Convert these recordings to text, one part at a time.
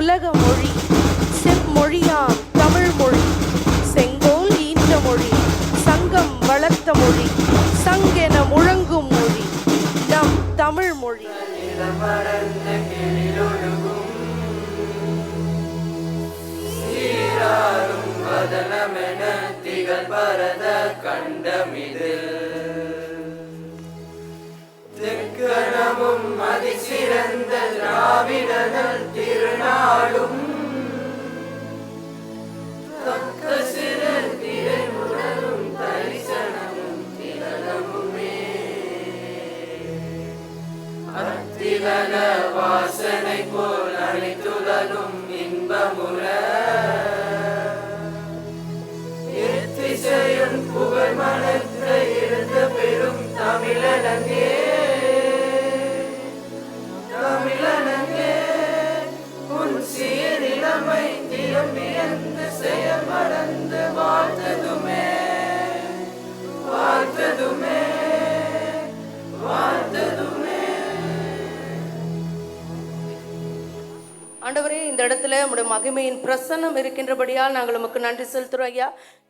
உலக மொழி செம்மொழியாம் தமிழ் மொழி செங்கோல் ஈன்ற மொழி சங்கம் வளர்த்த மொழி சங்கென முழங்கும் மொழி நம் தமிழ் மொழி. பரத கண்டமிதில் தெற்கணமும் அதிசிறந்த திராவிடர்கள் திருநாளும் தக்க சிறு திரைமுடலும் தரிசனமும் திலகமுமே அத்திலக வாசனை போல் அனைத்துலகும் இன்பமுற புகழ் மனத்த இருந்த பெரும் தமிழனங்கே தமிழனங்கே உன் சீரிழமை திரும்பியந்து செயல்படந்து வாழ்த்ததுமே வாழ்த்ததுமே வாழ்த்ததுமே. ஆண்டவரே, இந்த இடத்துல உம்முடைய மகிமையின் பிரசன்னம் இருக்கின்றபடியால் நாங்கள் உமக்கு நன்றி செலுத்துகிறோம் ஐயா.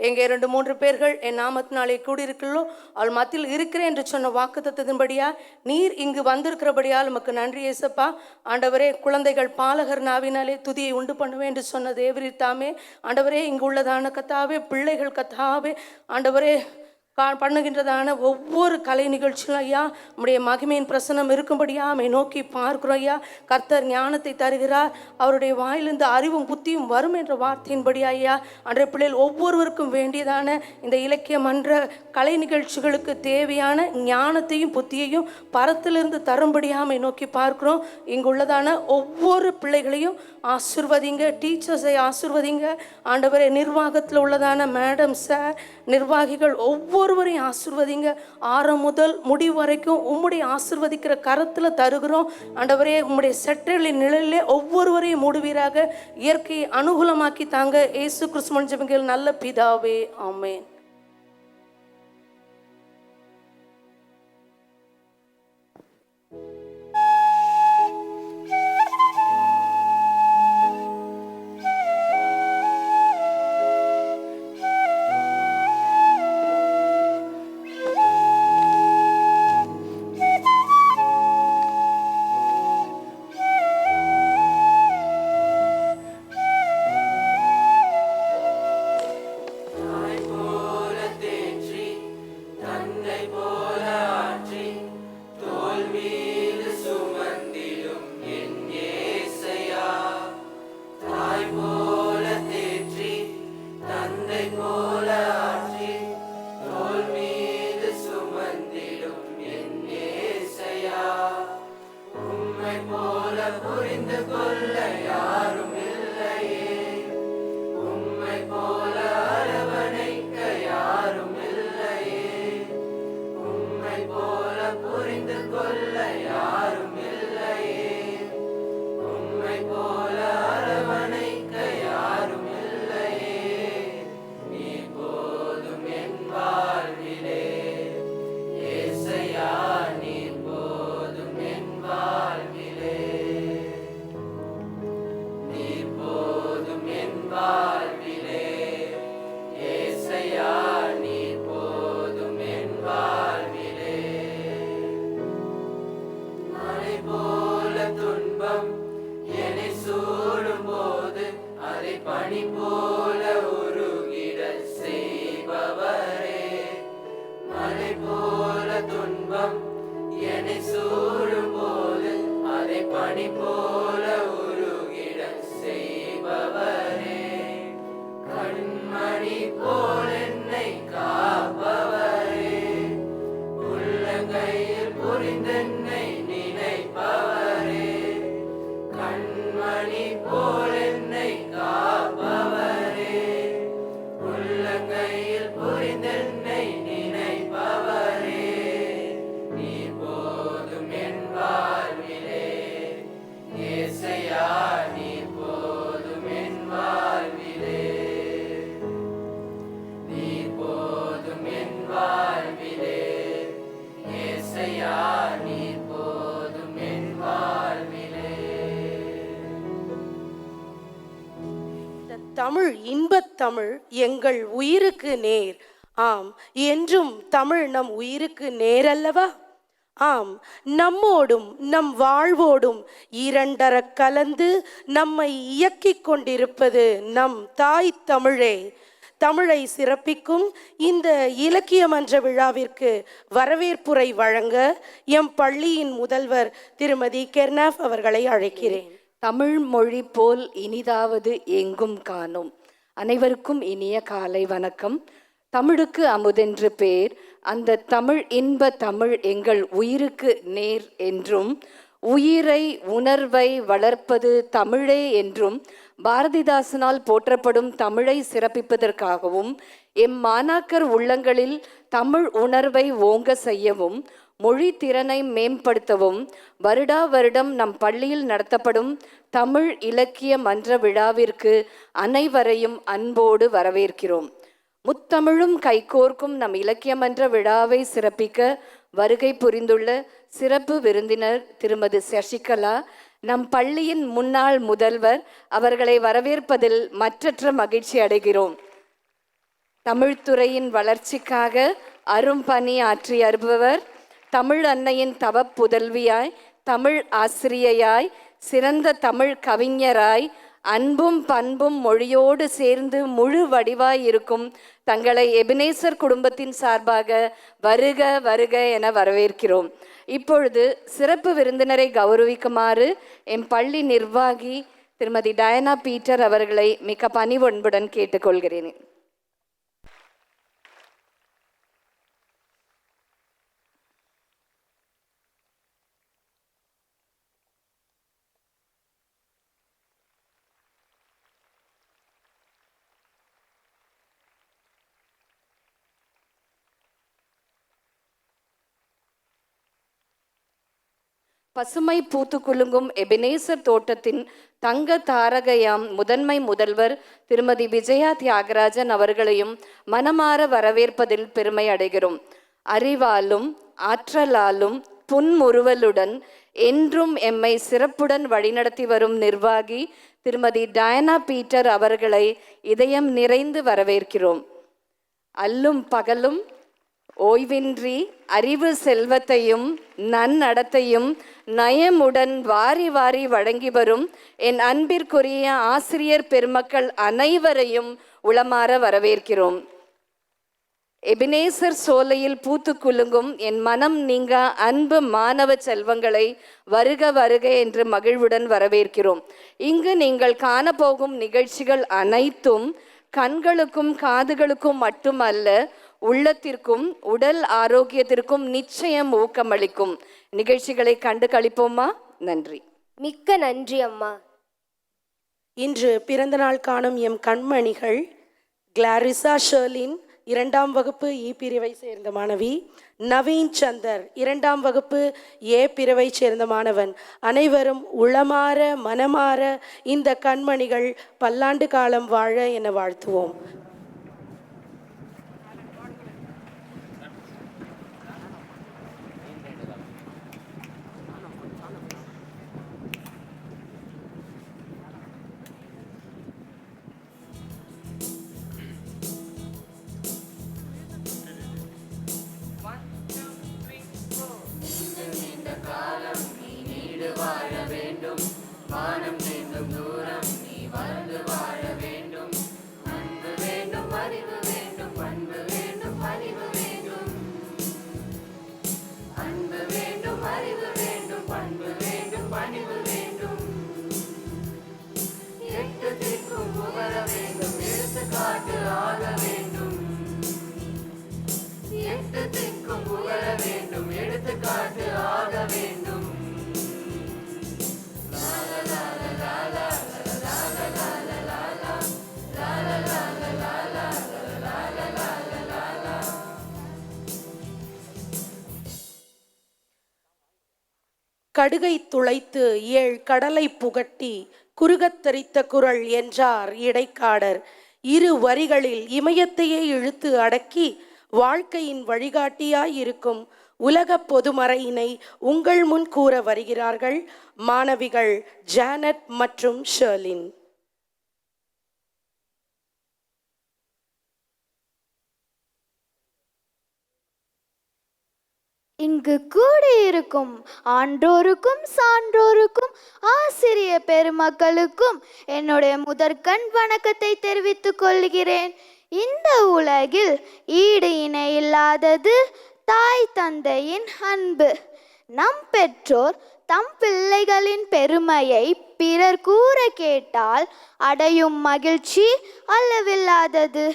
எங்கே 2-3 பேர்கள் என் நாமத்தினாலே கூடியிருக்கிறோ அவள் மத்தியில் இருக்கிறேன் என்று சொன்ன வாக்குத்தத்தின்படியா நீர் இங்கு வந்திருக்கிறபடியால் உமக்கு நன்றி ஏசப்பா. ஆண்டவரே, குழந்தைகள் பாலகர் நாவினாலே துதியை உண்டு பண்ணுவேன் என்று சொன்ன தேவரீர் தாமே. ஆண்டவரே, இங்கு உள்ளதான கத்தாவே பிள்ளைகள் கத்தாவே ஆண்டவரே பண்ணுகின்றதான ஒவ்வொரு கலை நிகழ்ச்சியும் ஐயா நம்முடைய மகிமையின் பிரசனம் இருக்கும்படியா அமை நோக்கி பார்க்கிறோம் ஐயா. கர்த்தர் ஞானத்தை தருகிறார், அவருடைய வாயிலிருந்து அறிவும் புத்தியும் வரும் என்ற வார்த்தையின்படி ஐயா அன்றைய பிள்ளைகள் ஒவ்வொருவருக்கும் வேண்டியதான இந்த இலக்கிய மன்ற கலை நிகழ்ச்சிகளுக்கு தேவையான ஞானத்தையும் புத்தியையும் பரத்திலிருந்து தரும்படியாக அமை நோக்கி பார்க்கிறோம். இங்குள்ளதான ஒவ்வொரு பிள்ளைகளையும் ஆசிர்வதிங்க, டீச்சர்ஸை ஆசிர்வதிங்க ஆண்டவரே. நிர்வாகத்தில் உள்ளதான மேடம் சார் நிர்வாகிகள் ஒவ்வொருவரையும் ஆசிர்வதிங்க. ஆரம்பம் முதல் முடிவு வரைக்கும் உம்முடைய ஆசிர்வதிக்கிற கரத்தில் தருகிறோம் ஆண்டவரே. உம்முடைய செட்டைகளின் நிழலிலே ஒவ்வொருவரையும் மூடுவீராக. இயற்கையை அனுகூலமாக்கி தாங்க. இயேசு கிறிஸ்துவின் ஜெபங்கள் நல்ல பிதாவே, ஆமென். தமிழ் இன்பத்தமிழ் எங்கள் உயிருக்கு நேர். ஆம், என்றும் தமிழ் நம் உயிருக்கு நேரல்லவா? ஆம், நம்மோடும் நம் வாழ்வோடும் இரண்டர கலந்து நம்மை இயக்கிக் கொண்டிருப்பது நம் தாய் தமிழே. தமிழை சிறப்பிக்கும் இந்த இலக்கிய மன்ற விழாவிற்கு வரவேற்புரை வழங்க எம் பள்ளியின் முதல்வர் திருமதி கெர்னாஃப் அவர்களை அழைக்கிறேன். தமிழ் மொழி போல் இனிதாவது எங்கும் காணோம். அனைவருக்கும் இனிய காலை வணக்கம். தமிழுக்கு அமுதென்று பேர். அந்த தமிழ் இன்ப தமிழ் எங்கள் உயிருக்கு நேர் என்றும், உயிரை உணர்வை வளர்ப்பது தமிழே என்றும் பாரதிதாசனால் போற்றப்படும் தமிழை சிறப்பிப்பதற்காகவும், எம் மாணாக்கர் உள்ளங்களில் தமிழ் உணர்வை ஓங்க செய்யவும், மொழி திறனை மேம்படுத்தவும் வருடா வருடம் நம் பள்ளியில் நடத்தப்படும் தமிழ் இலக்கிய மன்ற விழாவிற்கு அனைவரையும் அன்போடு வரவேற்கிறோம். முத்தமிழும் கைகோர்க்கும் நம் இலக்கிய மன்ற விழாவை சிறப்பிக்க வருகை புரிந்துள்ள சிறப்பு விருந்தினர் திருமதி சசிகலா, நம் பள்ளியின் முன்னாள் முதல்வர் அவர்களை வரவேற்பதில் மற்றற்ற மகிழ்ச்சி அடைகிறோம். தமிழ்துறையின் வளர்ச்சிக்காக அரும்பணி ஆற்றி வருபவர், தமிழ் அன்னையின் தவ புதல்வியாய், தமிழ் ஆசிரியையாய், சிறந்த தமிழ் கவிஞராய், அன்பும் பண்பும் மொழியோடு சேர்ந்து முழு வடிவாய் இருக்கும் தங்களை எபினேசர் குடும்பத்தின் சார்பாக வருக வருக என வரவேற்கிறோம். இப்பொழுது சிறப்பு விருந்தினரை கௌரவிக்குமாறு எம் பள்ளி நிர்வாகி திருமதி டயனா பீட்டர் அவர்களை மிக பணிவொன்புடன் கேட்டுக்கொள்கிறேன். பசுமை பூத்து குலுங்கும் எபினேசர் தோட்டத்தின் தங்க தாரகையாம் முதன்மை முதல்வர் திருமதி விஜயா தியாகராஜன் அவர்களையும் மனமாற வரவேற்பதில் பெருமை அடைகிறோம். அறிவாலும் ஆற்றலாலும் புன்முறுவலுடன் என்றும் எம்மை சிறப்புடன் வழிநடத்தி வரும் நிர்வாகி திருமதி டயனா பீட்டர் அவர்களை இதயம் நிறைந்து வரவேற்கிறோம். அல்லும் பகலும் ஓய்வின்றி அறிவு செல்வத்தையும் நன்னடத்தையும் நயமுடன் வாரி வாரி வழங்கி வரும் என் அன்பிற்குரிய ஆசிரியர் பெருமக்கள் அனைவரையும் உளமாற வரவேற்கிறோம். எபினேசர் சோலையில் பூத்து குலுங்கும் என் மனம் நீங்க அன்பு மாணவ செல்வங்களை வருக வருக என்று மகிழ்வுடன் வரவேற்கிறோம். இங்கு நீங்கள் காணப்போகும் நிகழ்ச்சிகள் அனைத்தும் கண்களுக்கும் காதுகளுக்கும் மட்டுமல்ல, உள்ளத்திற்கும் உடல் ஆரோக்கியத்திற்கும் நிச்சயம் ஊக்கமளிக்கும் நிகழ்ச்சிகளை கண்டு களிப்போமா? நன்றி. மிக்க நன்றி அம்மா. இன்று பிறந்தநாள் காணும் எம் கண்மணிகள் கிளாரிசா ஷெர்லின் 2ஆம் வகுப்பு இ பிரிவை சேர்ந்த மாணவி, நவீன் சந்தர் 2ஆம் வகுப்பு ஏ பிரிவை சேர்ந்த மாணவன். அனைவரும் உளமாற மனமாற இந்த கண்மணிகள் பல்லாண்டு காலம் வாழ என வாழ்த்துவோம். கடுகை துளைத்து 7 கடலை புகட்டி குறுகத் தரித்த குரல் என்றார் இடைக்காடர். 2 வரிகளில் இமயத்தையே இழுத்து அடக்கி வாழ்க்கையின் வழிகாட்டியாய் இருக்கும் உலக பொதுமறையினை உங்கள் முன் கூற வருகிறார்கள் மாணவிகள் ஜானட் மற்றும் ஷெர்லின். இங்கு கூடியிருக்கும் ஆன்றோருக்கும் சான்றோருக்கும் ஆசிரிய பெருமக்களுக்கும் என்னுடைய முதற்கண் வணக்கத்தை தெரிவித்துக் கொள்கிறேன். இந்த உலகில் ஈடு இணை இல்லாதது தாய் தந்தையின் அன்பு. நம் பெற்றோர் தம் பிள்ளைகளின் பெருமையை பிறர் கூற கேட்டால் அடையும் மகிழ்ச்சி அளவில்லாதது.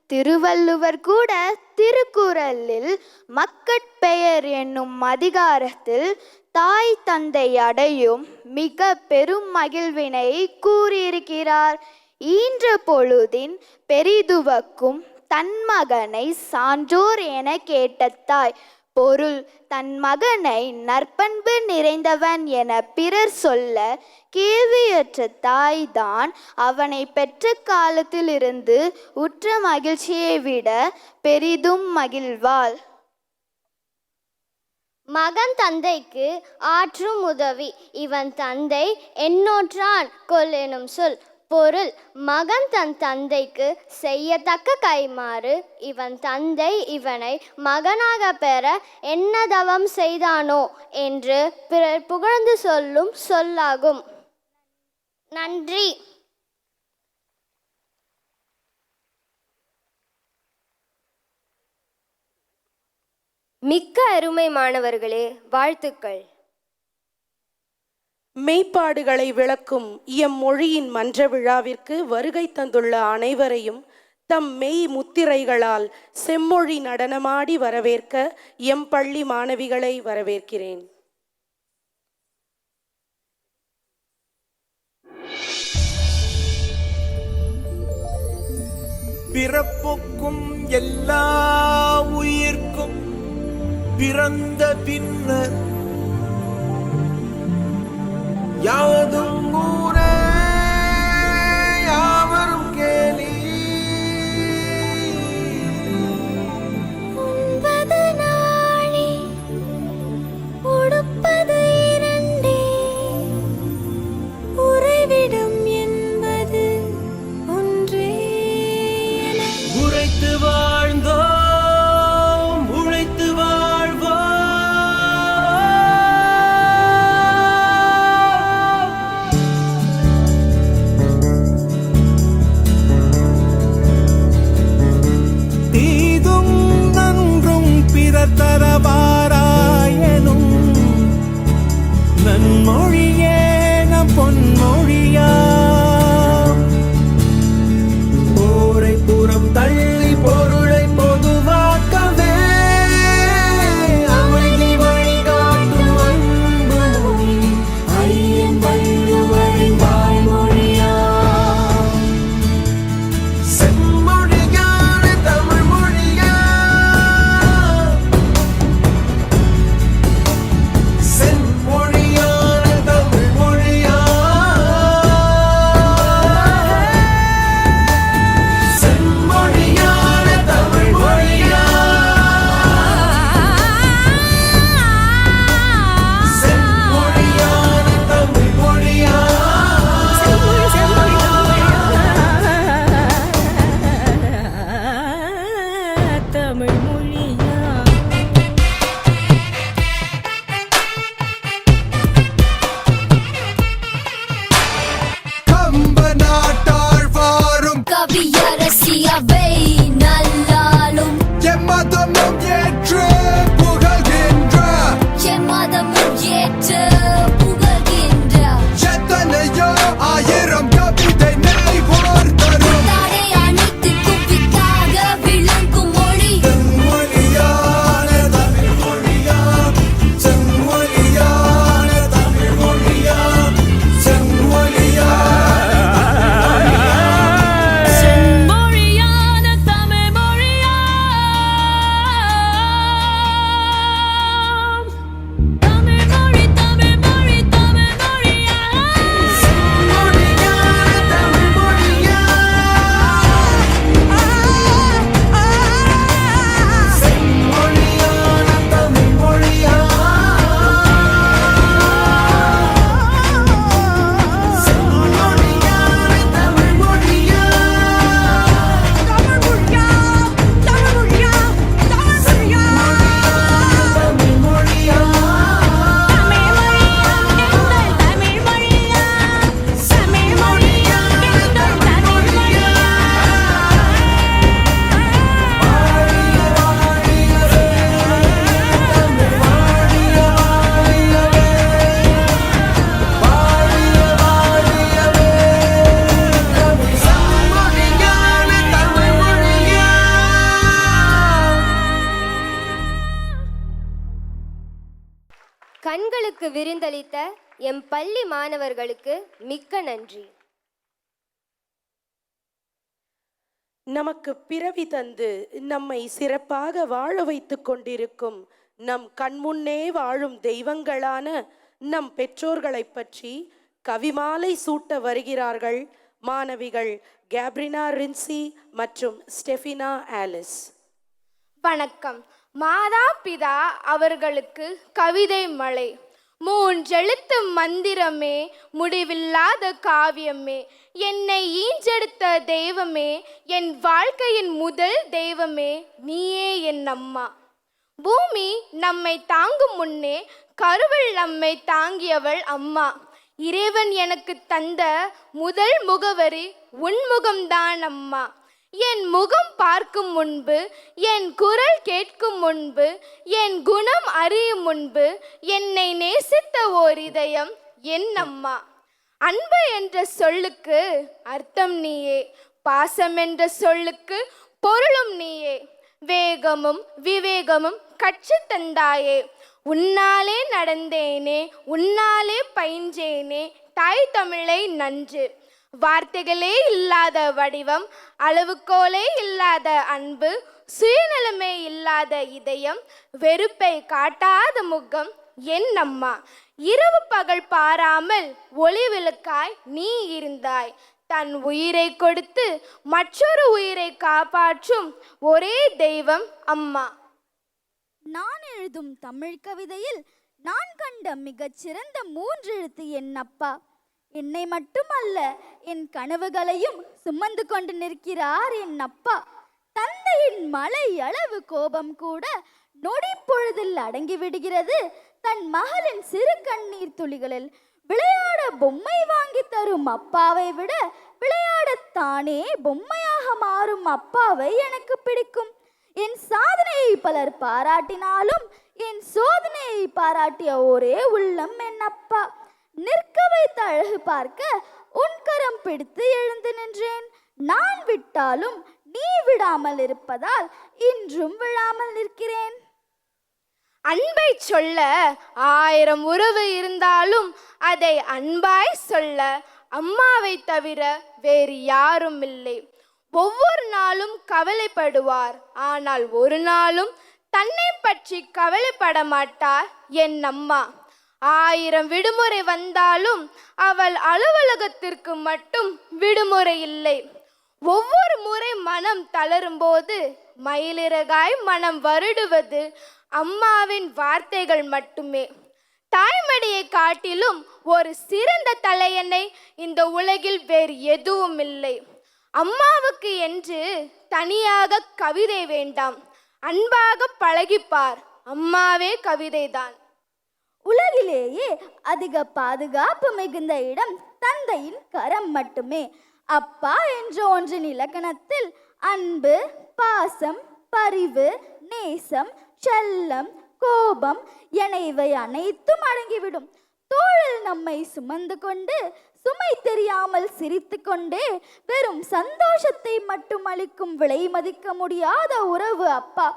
திருவள்ளுவர் கூட திருக்குறளில் மக்கட்பெயர் என்னும் அதிகாரத்தில் தாய் தந்தை அடையும் மிக பெரும் மகிழ்வினை கூறியிருக்கிறார். ஈன்ற பொழுதின் பெரிதுவக்கும் தன் மகனை சான்றோர் என கேட்ட தாய். பொருள் தன் மகனை நற்பண்பு நிறைந்தவன் என பிறர் சொல்ல கேள்வியற்ற தாய்தான் அவனை பெற்ற காலத்திலிருந்து உற்ற மகிழ்ச்சியை விட பெரிதும் மகிழ்வாள். மகன் தந்தைக்கு ஆற்றும் உதவி, இவன் தந்தை என்னோற்றான் கொல் எனும் சொல். பொருள் மகன் தன் தந்தைக்கு செய்யத்தக்க கைமாறு இவன் தந்தை இவனை மகனாக பெற என்ன தவம் செய்தானோ என்று பிறர் புகழ்ந்து சொல்லும் சொல்லாகும். நன்றி. மிக்க அருமை மாணவர்களே, வாழ்த்துக்கள். மெய்ப்பாடுகளை விளக்கும் எம் மொழியின் மன்ற விழாவிற்கு வருகை தந்துள்ள அனைவரையும் தம் மெய் முத்திரைகளால் செம்மொழி நடனமாடி வரவேற்க எம் பள்ளி மாணவிகளை வரவேற்கிறேன். பிறப்புக்கும் எல்லா உயிர்க்கும் பிறந்த பின்னர் யாவதும் ஊரே யாவரும் கேலி. உண்பது நாழி உடுப்பது இரண்டே, உறைவிடம் என்பது ஒன்றே. உரைத்து வாழ்ந்தோம் உழைத்து வாழ்வோம். தீதும் நன்றும் பிறர் தரவாராயனும் நன்மொழியே நம் பொன்மொழியா. போரை புறம் தள்ளி பொருளை பொதுவாக்கவே அமைதி வழிகாட்டும் அன்பு மொழி ஐயன் வள்ளுவரின் வாய்மொழியா. செம்மொழியான தமிழ் மொழியா, செம்மொழியான தமிழ் மொழியா, செம்மொழியான தமிழ் மொழியா, செம்மொழியான தமிழ் மொழியா. தமிழ் மொழியா. கம்ப நாட்டாள் வாரும் கவியரசியவை நல்லாலும் எம்மதமும் ஏற்று புகழ்கின்ற எம்மதமும் ஏற்று புகழ்கின்ற எத்தனையோ ஆயிரம் கவிதை நெய்வோர் தரும் தாடை அனைத்து குவிக்காக விளங்கும் மொழி செம்மொழியான தமிழ் மொழியா, செம்மொழியான தமிழ் மொழியா, செம்மொழியான செம்மொழியான தமிழ் அளித்த எம் பள்ளி மாணவர்களுக்கு மிக்க நன்றி. நமக்கு பிறவி தந்து நம்மை சிறப்பாக வாழ வைத்து கொண்டிருக்கும் நம் கண்முன்னே வாழும் தெய்வங்களான நம் பெற்றோர்களைப் பற்றி கவிமாலை சூட்ட வருகிறார்கள் மாணவிகள் கேப்ரினா ரின்சி மற்றும் ஸ்டெஃபினா ஆலிஸ். வணக்கம். மாதா பிதா அவர்களுக்கு கவிதை மழை. மூன்றெழுத்து மந்திரமே, முடிவில்லாத காவியமே, என்னை ஈஞ்செடுத்த தெய்வமே, என் வாழ்க்கையின் முதல் தெய்வமே, நீயே என் அம்மா. பூமி நம்மை தாங்கும் முன்னே கருவில் நம்மை தாங்கியவள் அம்மா. இறைவன் எனக்கு தந்த முதல் முகவரி உன்முகம்தான் அம்மா. என் முகம் பார்க்கும் முன்பு, என் குரல் கேட்கும் முன்பு, என் குணம் அறியும் முன்பு என்னை நேசித்த ஓர் இதயம் என் அம்மா. அன்பு என்ற சொல்லுக்கு அர்த்தம் நீயே, பாசம் என்ற சொல்லுக்கு பொருளும் நீயே. வேகமும் விவேகமும் கற்று தந்தாயே, உன்னாலே நடந்தேனே, உன்னாலே பயின்றேனே தாய் தமிழை நன்று. வார்த்தைகளே இல்லாத வடிவம், அளவுகோலே இல்லாத அன்பு, சுயநலமே இல்லாத இதயம், வெறுப்பை காட்டாத முகம் என் அம்மா. இரவு பகல் பாராமல் ஒளி விளக்காய் நீ இருந்தாய். தன் உயிரை கொடுத்து மற்றொரு உயிரை காப்பாற்றும் ஒரே தெய்வம் அம்மா. நான் எழுதும் தமிழ் கவிதையில் நான் கண்ட மிகச்சிறந்த 3 எழுத்து என் அப்பா. என்னை மட்டுமல்ல, என் கனவுகளையும் சுமந்து கொண்டு நிற்கிறார் என் அப்பா. தந்தையின் மலை அளவு கோபம் கூட நொடி பொழுதில் அடங்கி விடுகிறது. தன் மகளின் சிறு கண்ணீர் துளிகளில் விளையாட பொம்மை வாங்கி தரும் அப்பாவை விட விளையாடத்தானே பொம்மையாக மாறும் அப்பாவை எனக்கு பிடிக்கும். என் சாதனையை பலர் பாராட்டினாலும் என் சோதனையை பாராட்டிய ஒரே உள்ளம் என் அப்பா. நிற்க வைத்த அழகு பார்க்க உன் கரம் பிடித்து எழுந்து நின்றேன். நான் விட்டாலும் நீ விடாமல் இருப்பதால் இன்றும் விழாமல் நிற்கிறேன். அன்பை சொல்ல 1000 உறவு இருந்தாலும் அதை அன்பாய் சொல்ல அம்மாவை தவிர வேறு யாரும் இல்லை. ஒவ்வொரு நாளும் கவலைப்படுவார், ஆனால் ஒரு நாளும் தன்னை பற்றி கவலைப்பட மாட்டார் என் அம்மா. 1000 விடுமுறை வந்தாலும் அவள் அலுவலகத்திற்கு மட்டும் விடுமுறை இல்லை. ஒவ்வொரு முறை மனம் தளரும் போது மயிலிறகாய் மனம் வருடுவது அம்மாவின் வார்த்தைகள் மட்டுமே. தாய்மடியை காட்டிலும் ஒரு சிறந்த தலையணை இந்த உலகில் வேறு எதுவும் இல்லை. அம்மாவுக்கு என்று தனியாக கவிதை வேண்டாம், அன்பாக பழகிப்பார், அம்மாவே கவிதைதான். உலகிலேயே அதிக பாதுகாப்பு மிகுந்த இடம் தந்தையின் கரம் மட்டுமே. அப்பா என்ற ஒன்றின் இலக்கணத்தில் அன்பு, பாசம், பரிவு, நேசம், செல்லம், கோபம் என இவை அனைத்தும் அடங்கிவிடும். தோளில் நம்மை சுமந்து கொண்டு சுமை தெரியாமல் சிரித்து கொண்டே வெறும் சந்தோஷத்தை மட்டும் அளிக்கும் விலை மதிக்க முடியாத உறவு அப்பா.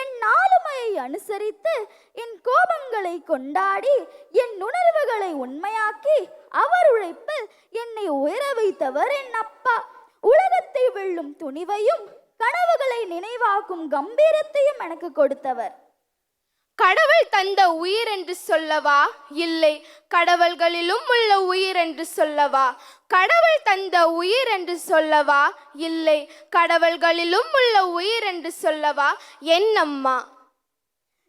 என் ஆளுமையை அனுசரித்து என் கோபங்களை கொண்டாடி என் உணர்வுகளை உண்மையாக்கி அவர் உழைப்பில் என்னை உயர வைத்தவர் என் அப்பா. உலகத்தை வெல்லும் துணிவையும் கனவுகளை நினைவாக்கும் கம்பீரத்தையும் எனக்கு கொடுத்தவர். கடவுள் தந்த உயிர் என்று சொல்லவா? இல்லை, கடவுள்களிலும் உள்ள உயிர் என்று சொல்லவா? கடவுள் தந்த உயிர் என்று சொல்லவா? இல்லை, கடவுள்களிலும் உள்ள உயிர் என்று சொல்லவா? என் அம்மா.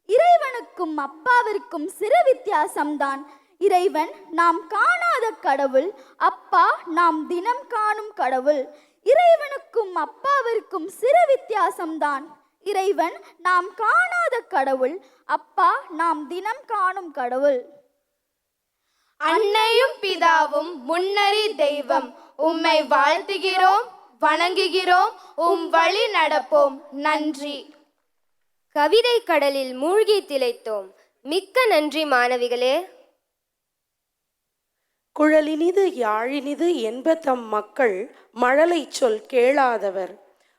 இறைவனுக்கும் அப்பாவிற்கும் சிறு வித்தியாசம்தான். இறைவன் நாம் காணாத கடவுள், அப்பா நாம் தினம் காணும் கடவுள். இறைவனுக்கும் அப்பாவிற்கும் சிறு வித்தியாசம்தான். இறைவன் நாம் காணாத கடவுள், அப்பா நாம் தினம் காணும் கடவுள். அன்னையும் பிதாவும் முன்னறி தெய்வம், உம்மை வாழ்த்துகிறோம், வணங்குகிறோம், உம் வழி நடப்போம். நன்றி. கவிதை கடலில் மூழ்கி திளைத்தோம். மிக்க நன்றி மாணவிகளே. குழலினிது யாழினிது என்ப தம் மக்கள் மழலை சொல் கேளாதவர்.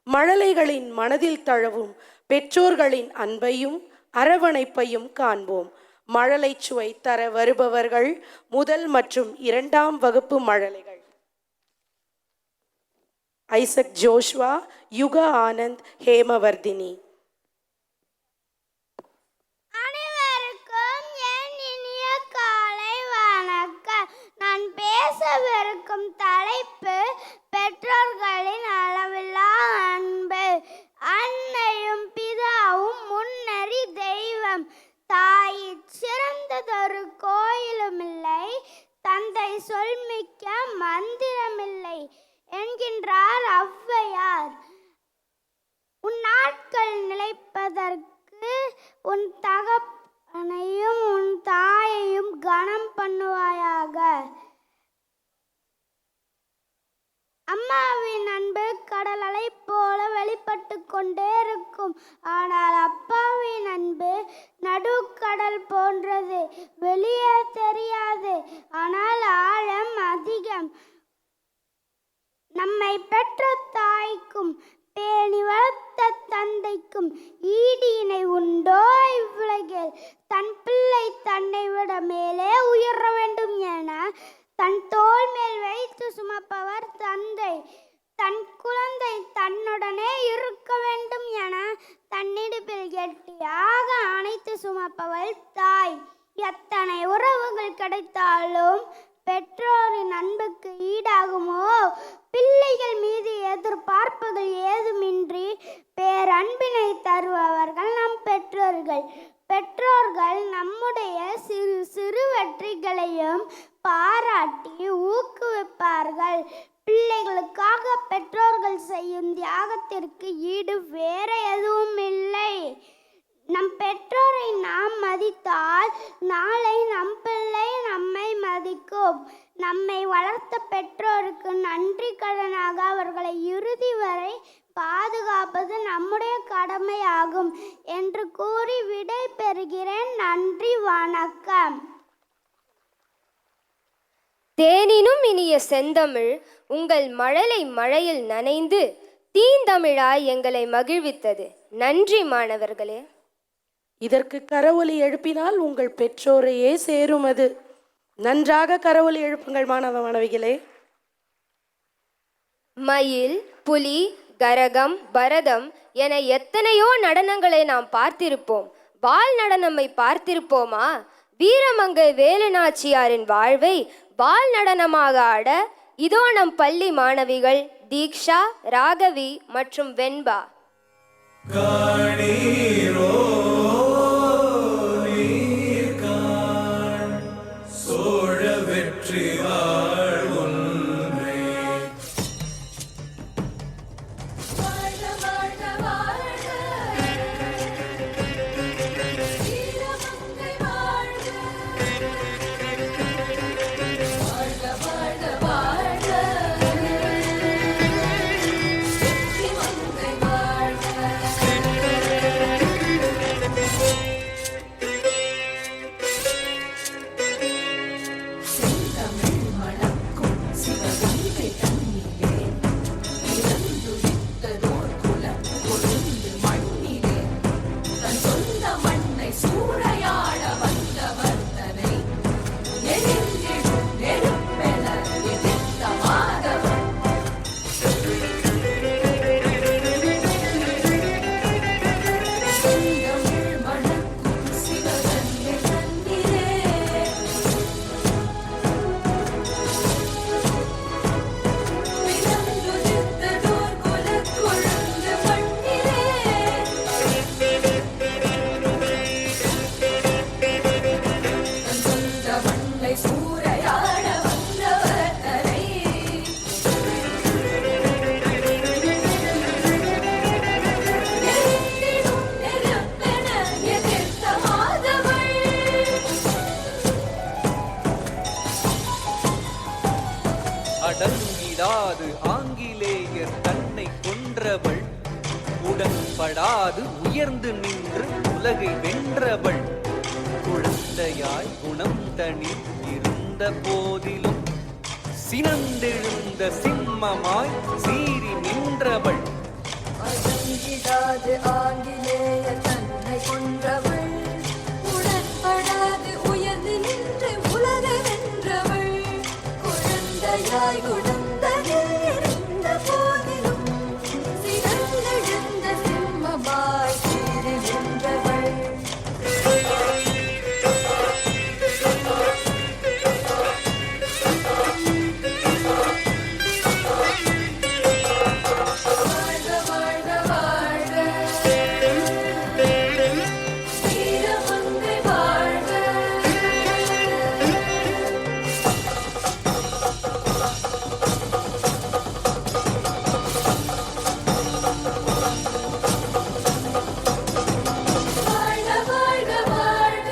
மழலைகளின் மனதில் தழவும் பெற்றோர்களின் அன்பையும் அரவணைப்பையும் காண்போம். மழலை சுவை தர வருபவர்கள் முதல் மற்றும் 2ஆம் வகுப்பு மழலைகள். ஐசக் ஜோஷ்வா, யுகா ஆனந்த், ஹேமவர்தினி. அனைவருக்கும் என் இனிய காலை வணக்கம். நான் பேசவிருக்கும் தலைப்பு பெற்றோர்களின் அளவில்லா அன்பு. அன்னையும் பிதாவும் முன்னறி தெய்வம். தாய் சிறந்ததொரு கோயிலுமில்லை, தந்தை சொல்மிக்க மந்திரமில்லை என்கின்றார் ஔவையார். உன் நாட்கள் நிலைப்பதற்கு உன் தகப்பனையும் உன் தாயையும் கனம் பண்ணுவாயாக. அம்மாவின் அன்பு கடல் அலை போல வெளிப்பட்டு கொண்டே இருக்கும். ஆனால் அப்பாவின் அன்பு நடுக்கடல் போன்றது. வெளியே தெரியாது, ஆனால் ஆழம் அதிகம். நம்மை பெற்ற தாய்க்கும் பேணி வளர்த்த தந்தைக்கும் ஈடு இணை உண்டோ இவ்வுலகில்? தன் பிள்ளை தன்னை விட மேலே உயர வேண்டும் என தன் தோள் மேல் வைத்து சுமப்பவர் தந்தை. தன் குழந்தை தன்னுடனே இருக்க வேண்டும் என தன்னிடுப்பில் கெட்டியாக அணைத்து சுமப்பவள் தாய். எத்தனை உறவுகள் கிடைத்தாலும் பெற்றோரின் அன்புக்கு ஈடாகுமோ? பிள்ளைகள் மீது எதிர்பார்ப்புகள் ஏதுமின்றி பேரன்பினை தருபவர்கள் நம் பெற்றோர்கள். பெற்றோர்கள் நம்முடைய சிறு சிறு வெற்றிகளையும் பாராட்டி ஊக்குவிப்பார்கள். பிள்ளைகளுக்காக பெற்றோர்கள் செய்யும் தியாகத்திற்கு ஈடு வேற எதுவும் இல்லை. நம் பெற்றோரை நாம் மதித்தால் நாளை நம் பிள்ளை நம்மை மதிக்கும். நம்மை வளர்த்த பெற்றோருக்கு நன்றி கடனாக அவர்களை இறுதி வரை பாதுகாப்பது நம்முடைய கடமையாகும் என்று கூறி விடை பெறுகிறேன். நன்றி, வணக்கம். தேனினும் இனிய செந்தமிழ் உங்கள் மழலை மழையில் நனைந்து தீந்தமிழாய் எங்களை மகிழ்வித்தது. நன்றி மாணவர்களே. இதற்கு கரவொலி எழுப்பினால் உங்கள் பெற்றோரையே சேரும். அது நன்றாக கரவொலி எழுப்புங்கள் மாணவ மாணவிகளே. மயில், புலி, கரகம், பரதம் என எத்தனையோ நடனங்களை நாம் பார்த்திருப்போம். வால் நடனமை பார்த்திருப்போமா? வீரமங்கை வேலுநாச்சியாரின் வாழ்வை வால் நடனமாக ஆட இதோ நம் பள்ளி மாணவிகள் தீக்ஷா, ராகவி மற்றும் வெண்பா. கணீரோ நீர்காண் சோழ வெற்றி வாழ் ஒன்றே. அடங்கிடாது ஆங்கிலேயர் தன்னை கொன்றவள், உடன்படாது உயர்ந்து நின்று உலகை வென்றவள். குழந்தையாய் குணம் தனி இருந்த போதிலும் சினந்தெழுந்த சிம்மமாய் சீறி நின்றவள். அடங்கிடாது ஆங்கிலேயர் தன்னை கொன்றவள், உடன்படாது சிலையாய் குழந்ததில் இருந்த போதிலும் சிறந்தெழுந்த சிம்மமாய் சீறி நின்றவள். வாழ்க வாழ்க வாழ்க வீரமங்கை வாழ்க. வாழ்க வாழ்க வாழ்க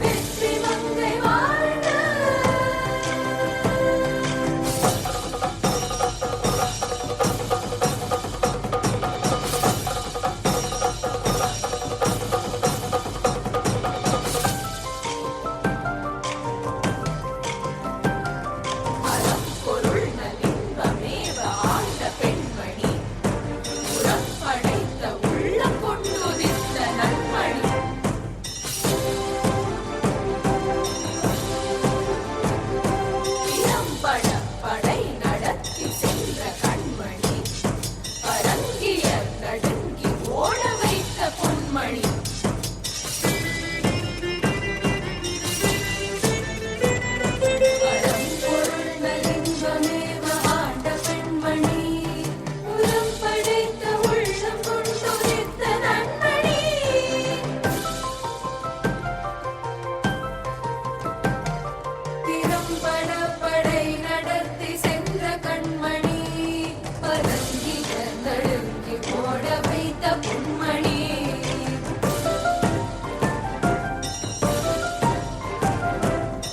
வெற்றி மங்கை வாழ்க. பொருள் நலின்பமேவ ஆண்ட பெண்மணி புறம் படைத்த உள்ளம் கொண்டுதித்த நன்மணி. இளம்பட படை நடத்தி சென்ற கண்மணி பரங்கிய நடுங்கி ஓட வைத்த பொன்மணி. பரம்பொருள் நலின்பமேவ ஆண்ட பெண்மணி புறம் படைத்த உள்ளம் கொண்டுதித்த நன்மணி. திறம்பட படை நடத்தி சென்ற கண்மணி பரங்கிய நடுங்கி ஓட வைத்த பொன்மணி.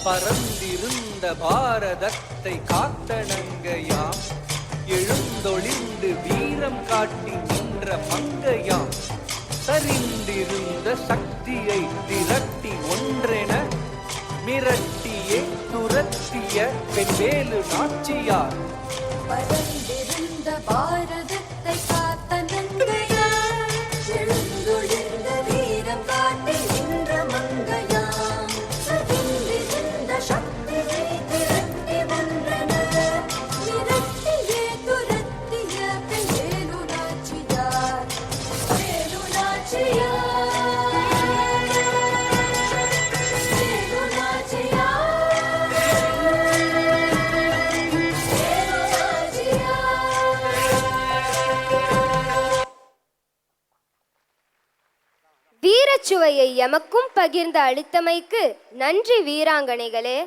பரந்திருந்த பாரதத்தை காத்தனங்கையாம் எழுந்தொழிந்து வீரம் காட்டி நின்ற மங்கையாம் சரிந்திருந்த சக்தியை திரட்டி ஒன்றென மிரட்டியே துரத்திய பெண்வேலு நாச்சியார். பரந்திருந்த பாரதத்தை காத்த நங்கையாம் எழுந்தொழிந்த வீரம் காட்டி நின்ற மங்கையாம் சரிந்திருந்த சக்தியை திரட்டி ஒன்றென மிரட்டியே துரத்திய பெண்வேலு நாச்சியார். வேலு நாச்சியார், வேலு நாச்சியார், வேலு நாச்சியார். வீரச்சுவையை எமக்கும் பகிர்ந்து அளித்தமைக்கு நன்றி வீராங்கனைகளே.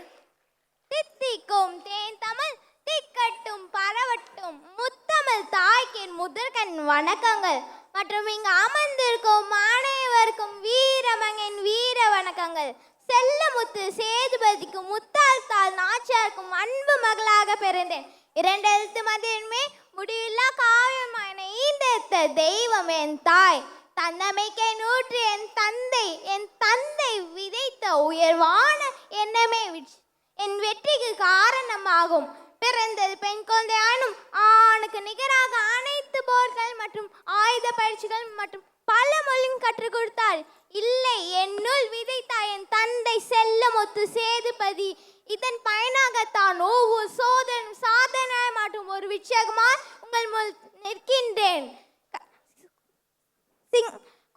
தித்திக்கும் தேன் தமிழ் திக்கட்டும் பரவட்டும் முத்தமிழ் தாய்க்கின் முதற்கண் வணக்கங்கள் மற்றும் இங்கு அமர்ந்திருக்கும் அனைவருக்கும் வீரமங்கன் வீர வணக்கங்கள். செல்லமுத்து சேதுபதிக்கும் முத்தாள் நாச்சியாருக்கும் அன்பு மகளாக பிறந்தேன். 2 எழுத்து மதியமே முடிவில்லா காவியமான ஈண்டெடுத்த தெய்வம் என் தாய். தன்னமைக்கை நூற்று என் தந்தை விதைத்த உயர்வான எண்ணமே என் வெற்றிக்கு காரணமாகும். பிறந்தது பெண் குழந்தையானும் ஆணுக்கு நிகராக அனைத்து போர்கள் மற்றும் ஆயுத பயிற்சிகள் மற்றும் பல மொழியும் கற்றுக் கொடுத்தாள். இல்லை, என்னுள் விதைத்தாய் என் தந்தை செல்லமுத்து சேதுபதி. இதன் பயனாகத்தான் ஒவ்வொரு சாதனை மற்றும் ஒரு விஷயமாக உங்கள் முன் நிற்கின்றேன்.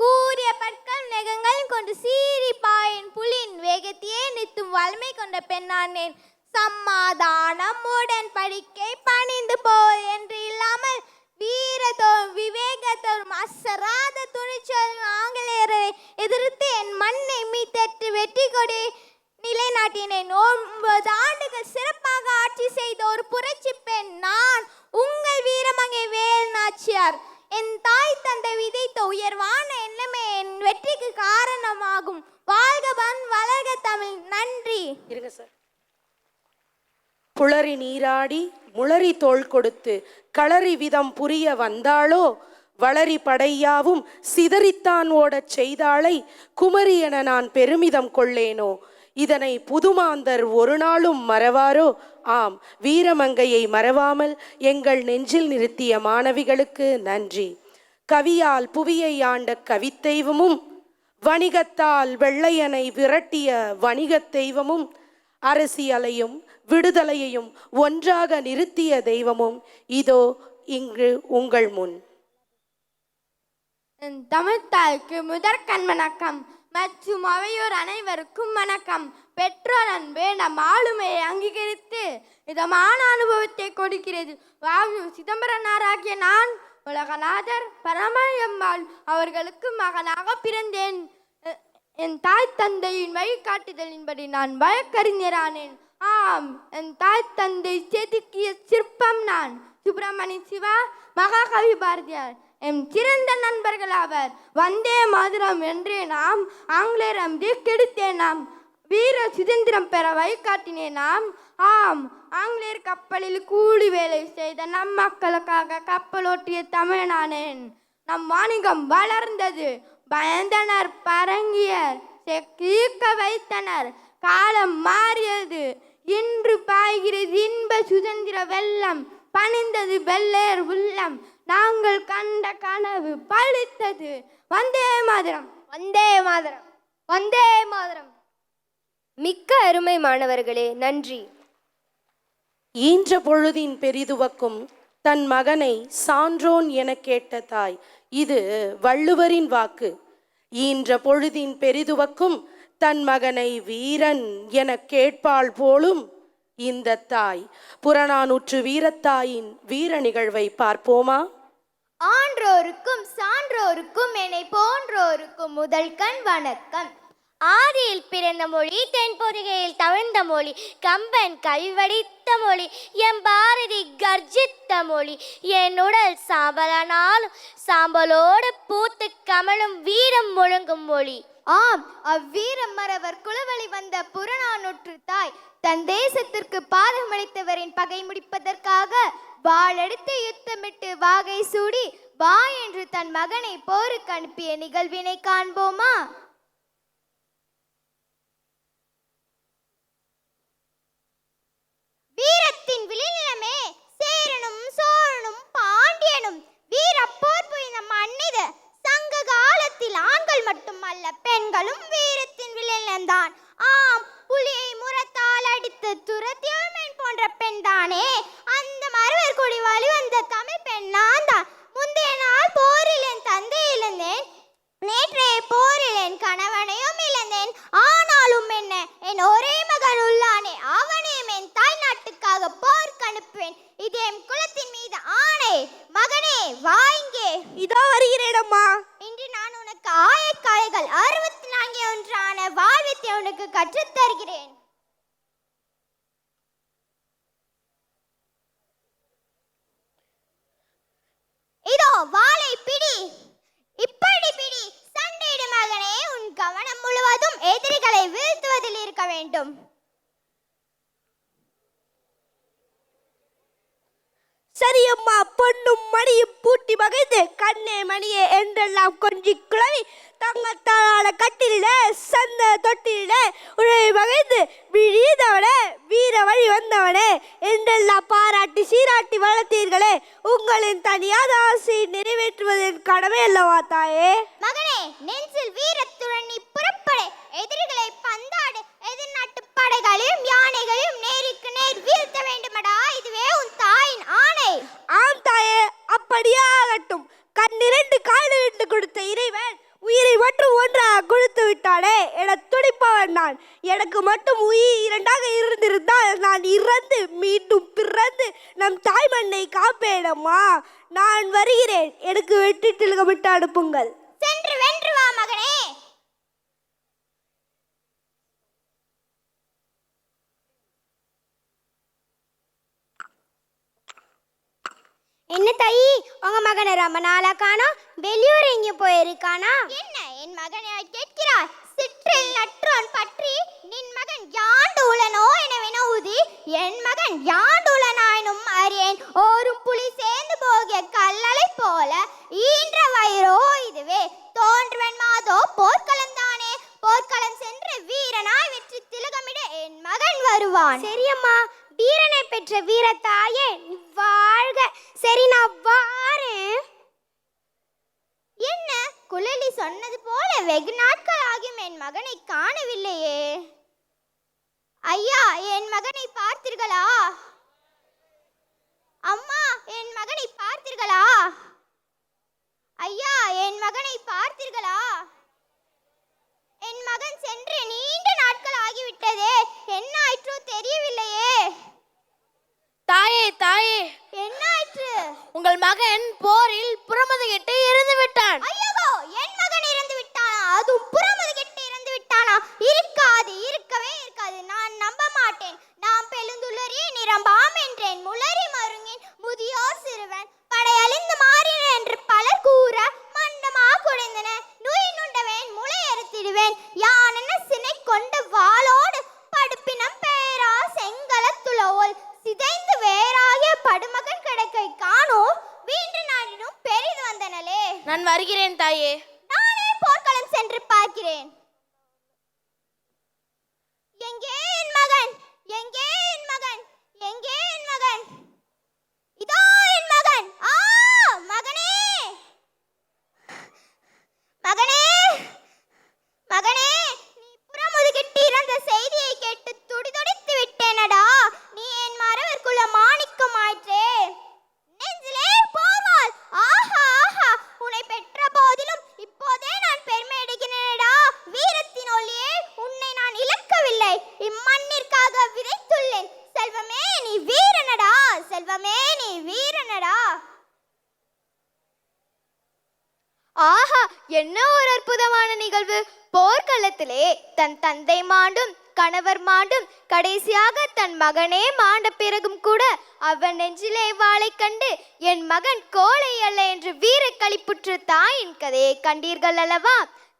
கூறிய பற்கள் நெகங்கள் கொண்டு சீறி பாயின் புலியின் வேகத்தையே நிறுத்தும் வலிமை கொண்ட பெண்ணானேன். சமாதானம் உடன்படிக்கை பணிந்து போல் என்று இல்லாமல் வீரத்தோடும் விவேகத்தோடும் அசராத துணிச்சல் ஆங்கிலேயரை எதிர்த்து என் மண்ணை மீட்டெடுத்து வெற்றி கொடி நிலைநாட்டினேன். 9 ஆண்டுகள் சிறப்பாக ஆட்சி செய்த ஒரு புரட்சி பெண் நான், உங்கள் வீரமங்கை வேலு நாச்சியார். என் தாய் தந்தை விதைத்த உயர்வான எண்ணமே என் வெற்றிக்கு காரணமாகும். வாழ்க வளர்க தமிழ். நன்றி. இருங்க சார். புலரி நீராடி முளரி தோள் கொடுத்து களரி விதம் புரிய வந்தாளோ வளரி படையாவும் சிதறித்தான் ஓடச் செய்தாளை குமரி என நான் பெருமிதம் கொள்ளேனோ. இதனை புதுமாந்தர் ஒரு நாளும் மறவாரோ. ஆம், வீரமங்கையை மறவாமல் எங்கள் நெஞ்சில் நிறுத்திய மாணவிகளுக்கு நன்றி. கவியால் புவியை ஆண்ட கவித்தெய்வமும் வணிகத்தால் வெள்ளையனை விரட்டிய வணிகத் தெய்வமும் அரசியலையும் விடுதலையையும் ஒன்றாக நிறுத்திய தெய்வமும் இதோ இங்கு உங்கள் முன். தமிழ் தாய்க்கு முதற்கண் வணக்கம் மற்றும் அவையோர் அனைவருக்கும் வணக்கம். பெற்றோர் அன்பு நம் ஆளுமையை அங்கீகரித்து இதமான அனுபவத்தை கொடுக்கிறது. சிதம்பரனாராகிய நான் உலகநாதர் பரமயம்மாள் அவர்களுக்கு மகனாக பிறந்தேன். என் தாய் தந்தையின் வழிகாட்டுதலின்படி நான் வழக்கறிஞரானேன். ஆம், என் தாய் தந்தை செதுக்கிய சிற்பம் நான். சுப்பிரமணிய சிவா, மகாகவி பாரதியார் எம் சிறந்த நண்பர்கள் ஆவர். வந்தே மாதிரம் என்று நாம் ஆங்கிலேயரம் கெடுத்தே நாம் வீர சுதந்திரம் பெற வழிகாட்டினே நாம். ஆம், ஆங்கிலேயர் கப்பலில் கூலி வேலை செய்த நம் மக்களுக்காக கப்பலோட்டிய தமிழனானேன். நம் வாணிகம் வளர்ந்தது. பயந்தனர் பரங்கியர் செக்கீக்க வைத்தனர். காலம் மாறியது. இன்று பாய்கிறது இன்ப சுதந்திர வெள்ளம். பணிந்தது வெள்ளையர் உள்ளம். நாங்கள் கண்ட கனவு பழித்தது. வந்தே மாதரம், வந்தே மாதரம், வந்தே மாதரம். மிக்க அருமை மாணவர்களே, நன்றி. ஈன்ற பொழுதின் பெரிதுவக்கும் தன் மகனை சான்றோன் என கேட்ட தாய். இது வள்ளுவரின் வாக்கு. ஈன்ற பொழுதின் பெரிதுவக்கும் தன் மகனை வீரன் என கேட்பாள் போலும் இந்த தாய். புறநானூற்று வீரத்தாயின் வீர நிகழ்வை பார்ப்போமா? ஆன்றோருக்கும் சான்றோருக்கும் என்னை போன்றோருக்கும் முதல் கண் வணக்கம். ஆதியில் பிறந்த மொழி, தென்பொதிகையில் தவிழ்ந்த மொழி, கம்பன் கவிவடித்த மொழி, என் பாரதி கர்ஜித்த மொழி, என் உடல் சாம்பலானாலும் சாம்பலோடு பூத்து கமலும் வீரம் முழங்கும் மொழி. ஆம், அவ்வீரம் மறவர் குலவழி வந்த புறநானூற்று தாய் தன் தேசத்திற்கு பாதமளித்தவரின் பகை முடிப்பதற்காக வாளெடுத்து யுத்தமிட்டு வாகை சூடி வா என்று தன் மகனை போருக்கு அனுப்பிய நிகழ்வினை காண்போமா? வீரத்தின் விளைநிலமே சேரனும் சோழனும் பாண்டியனும் வீரப்போர் புரிந்த மன்னித. சங்க காலத்தில் ஆண்கள் மட்டுமல்ல, பெண்களும் வீரத்தின் விளைநிலம்தான். ஆம், புலியை முரத்தால் அடித்து துரத்தியவன் போன்ற பெண் தானே அந்த மறவர் குடி வழிவந்த தமிழ் பெண் நான் தான். முந்தைய நாள் போரில் என் தந்தை இழந்தேன். நேற்றைய போரில் என் கணவனையும் இழந்தேன். ஆனாலும் என்ன, என் ஒரே மகன் உள்ளானே, அவனையும் என் தாய் நாட்டுக்காக போருக்கு அனுப்புவேன். இது என் குலத்தின் மீது ஆணை. மகனே வாங்கே. இதோ வருகிறேனம்மா. இன்று நான் உனக்கு ஆயக்கலைகள் 64 ஒன்றான வாழ்வித்தை உனக்கு கற்றுத் தருகிறேன். இதோ வாளை பிடி, இப்படி பிடி. சண்டையிடு மகனே. உன் கவனம் முழுவதும் எதிரிகளை வீழ்த்துவதில் இருக்க வேண்டும். சரியம்மா. பொண்ணும் மணியும் பூட்டி மகிழ்ந்து கண்ணே மணியே என்றெல்லாம் கொஞ்சி குழவி தங்கத்தாளான கட்டிலிட சந்த தொட்டிலிட உழவை மகிழ்ந்து விழிதவனே வீர வழி வந்தவனே என்றெல்லாம் பாராட்டி சீராட்டி வளர்த்தீர்களே. உங்களின் தனியாத ஆசையை நிறைவேற்றுவதன் கடமை அல்லவா தாயே? மகனே, நெஞ்சில் வீரத்துடன் நீ புறப்படு. எதிரிகளை பந்தாடு. எதிர்நாட்டு படைகளையும் யானைகளையும் நேருக்கு நேர் வீழ்த்த வேண்டுமடா. இதுவே உன் தாயின் ஆணை. ஆம் தாயே, அப்படியே ஆகட்டும். கண்ணிரண்டு காலிரண்டு கொடுத்த இறைவன் உயிரை மட்டும் ஒன்றாக கொடுத்து விட்டானே என துடிப்பவன் நான். எனக்கு மட்டும் உயிர் இரண்டாக இருந்திருந்தால் நான் இறந்து மீண்டும் பிறந்து நம் தாய் மண்ணை காப்பேனம்மா. நான் வருகிறேன். எனக்கு வெற்றி திலகமிட்டு அனுப்புங்கள். சென்று வென்று வா மகனே. என்ன தாயி, உங்க மகனை ரொம்ப நாளா காணோம். வெளியூர் எங்கேயும் போயிருக்கானா? என்ன என் மகனை கேட்கிறாய்? சிற்றில் நற்றோன் பற்றி நின் மகன் யாண்டு உளனோ என வினவுதி. என் மகன் யாண்டு உளனாயினும் அறியேன். ஓரும் புலி சேர்ந்து போகிய கல்லலை போல ஈன்ற வயிறோ இதுவே. தோன்றுவன் மாதோ போர்க்களம் தானே. போர்க்களம் சென்று வீரனாய் வெற்றி திலகமிட என் மகன் வருவான். சரியம்மா, வீரனை பெற்ற வீரத்தாயே வாழ்க. சரி, நான் வாரேன். என்ன குழலி சொன்னது போல வெகு நாட்கள் ஆகியும் என் மகனை காணவில்லையே. ஐயா, என் மகனை பார்த்தீர்களா? அம்மா, என் மகனை பார்த்தீர்களா? ஐயா, என் மகனை பார்த்தீர்களா? என் மகன் சென்று நீண்ட நாட்கள் ஆகிவிட்டதே, என்ன ஆயிற்றோ தெரியவில்லையே. தாயே தாயே, என்ன ஆயிற்று? உங்கள் மகன் போரில் புறமுதுகிட்டு இறந்து விட்டான். ஐயோ, என் மகன் இறந்து விட்டானா? அதுவும் புறமுதுகிட்டு இறந்து விட்டானா? இருக்காது, இருக்கவே இருக்காது. நான் நம்ப மாட்டேன். நாம் பெழுந்துளறி நிரம்பாம் என்றேன், முளறி மருங்கின் முதியோர் சிறுவன் படையழிந்து மாறின என்று பலர் கூற மண்டமா குறைந்தன. நுய் நுண்டவேன், முளை அறுத்திடுவேன், யான் என்ன சினை கொண்ட வாளோடு படுப்பினம் பேரா செங்கலத்துளோல் சிதைந்து வேறாகிய படுமகன் கிடக்கை காணோ வீண்டு நாடினும் பெரிது வந்தனலே. நான் வருகிறேன் தாயே. நானே போர்க்களம் சென்று பார்க்கிறேன். எங்கே என் மகன்? எங்கே என் மகன்? எங்கே என் மகன்? இதோ என் மகன். மகனே, மகனே, மகனே, நீ புறமுதுகிட்டு இறந்த செய்தியை கேட்டு துடிதுடித்து விட்டேனடா. நீ என் மறவர்க்குள்ள மாணிக்கம் ஆயிற்றே. நெஞ்சிலே போர்வாள். ஆஹா ஆஹா, உன்னை பெற்ற போதிலும் இப்போதே நான் பெருமை அடைகிறேனடா. வீரத்தின் ஒளியே, உன்னை நான் இழக்கவில்லை, இம்மண்ணிற்காக விதைத்துள்ளேன். செல்வமே நீ வீரனடா, செல்வமே நீ வீரனடா. ஆஹா, என்ன ஒரு அற்புதமான நிகழ்வு! போர்க்களத்திலே தன் தந்தை மாண்டும் கணவர் மாண்டும் கடைசியாக தன் மகனே மாண்ட பிறகும் கூட அவன் நெஞ்சிலே வாளை கண்டு என் மகன் கோழை அல்ல என்று வீர களிப்புற்ற தாயின் கதையை கண்டீர்கள் அல்லவா?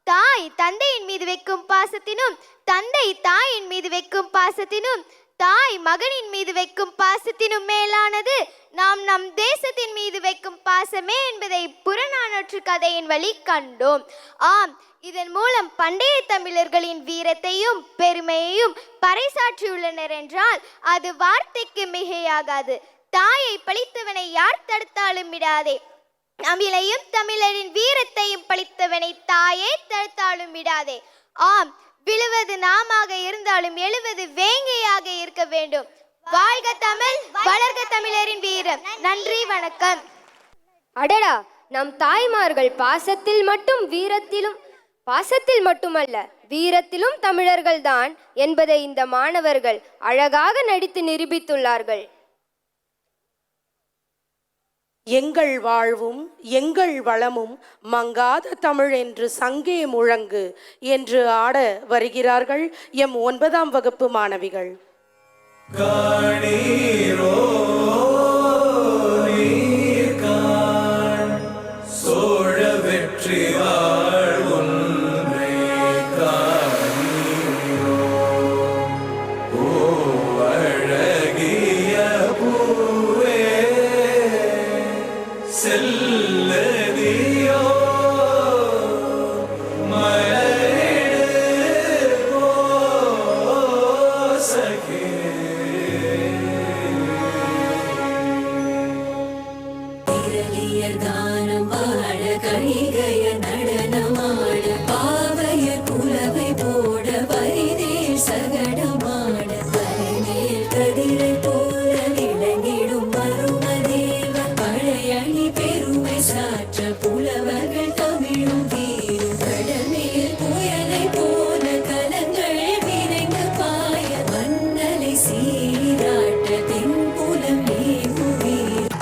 தாய் தந்தையின் மீது வைக்கும் பாசத்தினும் தந்தை தாயின் மீது வைக்கும் பாசத்தினும் தாய் மகனின் மீது வைக்கும் பாசத்தினும் மேலானது நாம் நம் தேசத்தின் மீது வைக்கும் பாசமே என்பதை புறநானூற்று கதையின் வழி கண்டோம். ஆம், இதன் மூலம் பண்டைய தமிழர்களின் வீரத்தையும் பெருமையையும் பறைசாற்றியுள்ளனர் என்றால் அது வார்த்தைக்கு மிகையாகாது. தாயை பழித்தவனை யார் தடுத்தாலும் விடாதே. தமிழையும் தமிழரின் வீரத்தையும் பழித்தவனை தாயே தடுத்தாலும் விடாதே. ஆம், விழுவது நாமாக இருந்தாலும் எழுவது வேங்கையாக இருக்க வேண்டும். வாழ்க தமிழ், வளர்க தமிழரின் வீரம். நன்றி, வணக்கம். அடடா, நம் தாய்மார்கள் பாசத்தில் மட்டுமல்ல வீரத்திலும் தமிழர்கள்தான் என்பதை இந்த மாணவர்கள் அழகாக நடித்து நிரூபித்துள்ளார்கள். எங்கள் வாழ்வும் எங்கள் வளமும் மங்காத தமிழ் என்று சங்கே முழங்கு என்று ஆட வருகிறார்கள் எம் 9ஆம் வகுப்பு மாணவிகள். காணீரோ நீர்காண் சோழ வெற்றி வாழ் ஒன்றை காணீரோ ஓ அழகிய பூவே செல்லதியோ மலரிடு போ சகே கானம் பாட கணிகைய நடனமாட பாவையர் புலவை போட வைதேர் சகடமாட தலைமேல் கதிரை போல விளங்கிடும் மருமதேவ பழையணி பெருமை சாற்ற புலவர்கள் தமிழும் வீரும் கடமேல் புயலை போல கலங்கள் விரைந்து பாய மன்னலை சீராட்ட தென்புலம் மேகுவீர்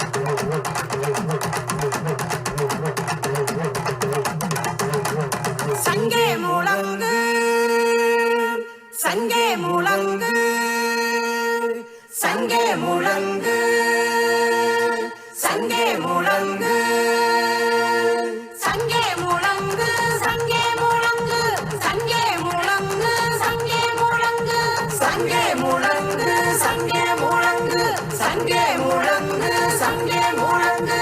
சங்கே முழங்கு சங்கே முழங்கு சங்கே முழங்கு சங்கே முழங்கு சங்கே முழங்கு சங்கே முழங்கு சங்கே முழங்கு சங்கே முழங்கு சங்கே முழங்கு சங்கே முழங்கு சங்கே முழங்கு சங்கே முழங்கு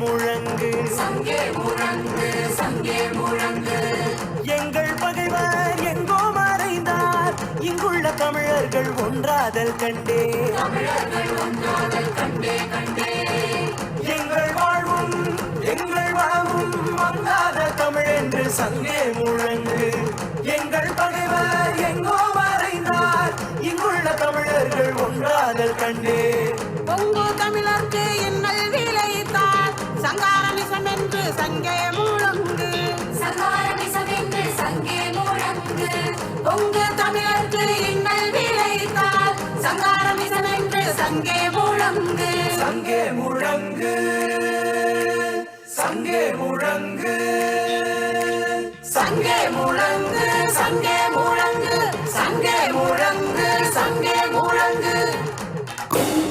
முழங்கு சங்கே முழங்கு சங்கே முழங்கு எங்கள் பகைவர் எங்கோ மறைந்தார் இங்குள்ள தமிழர்கள் ஒன்றாதல் கண்டே தமிழர்கள் ஒன்றாதல் கண்டே கண்டே எங்கள் வாழ்வும் எங்கள் வளமும் மங்காத தமிழ் என்று சங்கே முழங்கு எங்கள் பகைவர் எங்கோ மறைந்தார் இங்குள்ள தமிழர்கள் ஒன்றாதல் கண்டே பொங்கு தமிழர்க்கு இன்னல் விளைத்தார் சங்காரமிசம் என்று சங்கே முழங்கு சங்காரமிசம் என்று சங்கே முழங்கு பொங்கு தமிழர்க்கு இன்னல் விளைத்தார் சங்காரமிசம் என்று சங்கே முழங்கு சங்கே முழங்கு சங்கே முழங்கு சங்கே முழங்கு சங்கே முழங்கு சங்கே முழங்கு சங்கே முழங்கு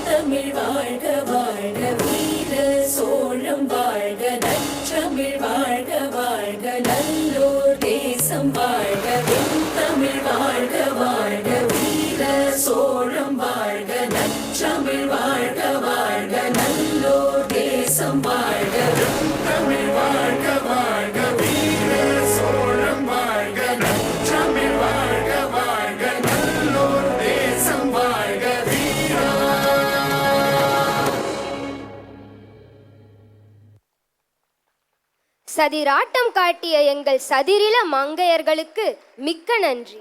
தமிழ் வாழ்க வாழ்க வீர சோழம் வாழ்க நற்றமிழ் வாழ்க வாழ்க நல்லோர் தேசம் வாழ்க தமிழ் வாழ்க வாழ்க வீர சோழம் வாழ்க நற்றமிழ் வாழ்க வாழ்க நல்லோர் தேசம் வாழ்க தமிழ் வாழ்க வாழ்க வீர சோழம் வாழ்க நற்றமிழ் வாழ்க வாழ்க நல்லோர் தேசம் வாழ்க வீரா. சதிராட்டம் காட்டிய எங்கள் சதிரில மங்கையர்களுக்கு மிக்க நன்றி.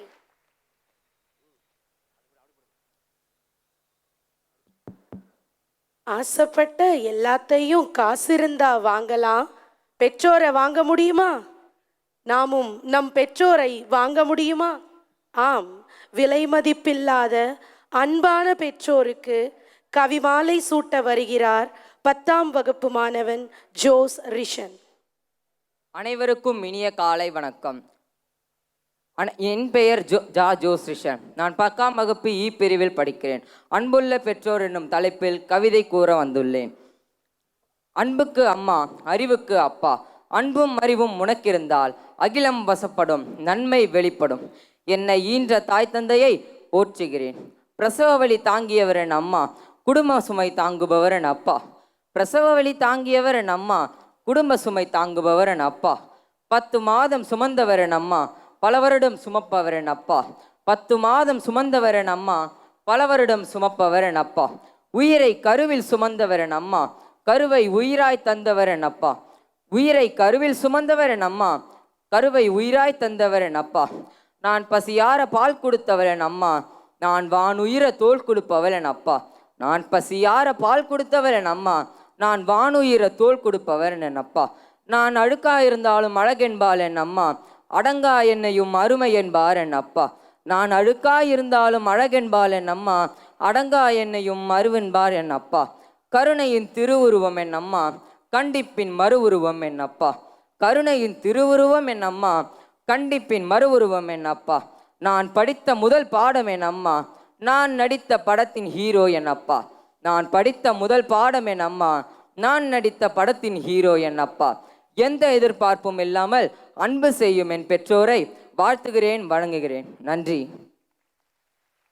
ஆசைப்பட்ட எல்லாத்தையும் காசு இருந்தா வாங்கலாம், பெற்றோரை வாங்க முடியுமா? நாமும் நம் பெற்றோரை வாங்க முடியுமா? ஆம், விலை மதிப்பில்லாத அன்பான பெற்றோருக்கு கவிமாலை சூட்ட வருகிறார் 10ஆம் வகுப்பு மாணவன் ஜோஸ் ரிஷன். அனைவருக்கும் இனிய காலை வணக்கம். என் பெயர் ஜோஸ் ரிஷன். நான் 10ஆம் வகுப்பு இ பிரிவில் படிக்கிறேன். அன்புள்ள பெற்றோர் என்னும் தலைப்பில் கவிதை கூற வந்துள்ளேன். அன்புக்கு அம்மா, அறிவுக்கு அப்பா, அன்பும் அறிவும் உனக்கிருந்தால் அகிலம் வசப்படும், நன்மை வெளிப்படும். என்னை ஈன்ற தாய் தந்தையை போற்றுகிறேன். பிரசவ வலி தாங்கியவர் என் அம்மா, குடும்ப சுமை தாங்குபவர் என் அப்பா. பிரசவ வலி தாங்கியவர் என் அம்மா, குடும்ப சுமை தாங்குபவர் என் அப்பா. 10 மாதம் சுமந்தவர் என் அம்மா, பல வருடம் சுமப்பவர் என் அப்பா. 10 மாதம் சுமந்தவர் என் அம்மா, பல வருடம் சுமப்பவர் என் அப்பா. உயிரை கருவில் சுமந்தவர் என் அம்மா, கருவை உயிராய் தந்தவர் என் அப்பா. உயிரை கருவில் சுமந்தவர் என் அம்மா, கருவை உயிராய் தந்தவர் என் அப்பா. நான் பசியார பால் கொடுத்தவர் என் அம்மா, நான் வானுயிர தோல் கொடுப்பவர் என் அப்பா. நான் பசியார பால் கொடுத்தவர் என் அம்மா, நான் வானுயிர தோல் கொடுப்பவர் என் அப்பா. நான் அழுக்காயிருந்தாலும் அழகென்பாள் என் அம்மா, அடங்கா என்னையும் அருமை என்பார் என் அப்பா. நான் அழுக்காயிருந்தாலும் அழகென்பாள் என் அம்மா, அடங்கா என்னையும் அருவென்பார் என் அப்பா. கருணையின் திருவுருவம் என் அம்மா, கண்டிப்பின் மறு உருவம் என் அப்பா. கருணையின் திருவுருவம் என் அம்மா, கண்டிப்பின் மறு உருவம் என் அப்பா. நான் படித்த முதல் பாடம் என் அம்மா, நான் நடித்த படத்தின் ஹீரோ என் அப்பா. நான் படித்த முதல் பாடம் என் அம்மா, நான் நடித்த படத்தின் ஹீரோ என் அப்பா. எந்த எதிர்பார்ப்பும் இல்லாமல் அன்பு செய்யும் என் பெற்றோரை வாழ்த்துகிறேன், வணங்குகிறேன். நன்றி.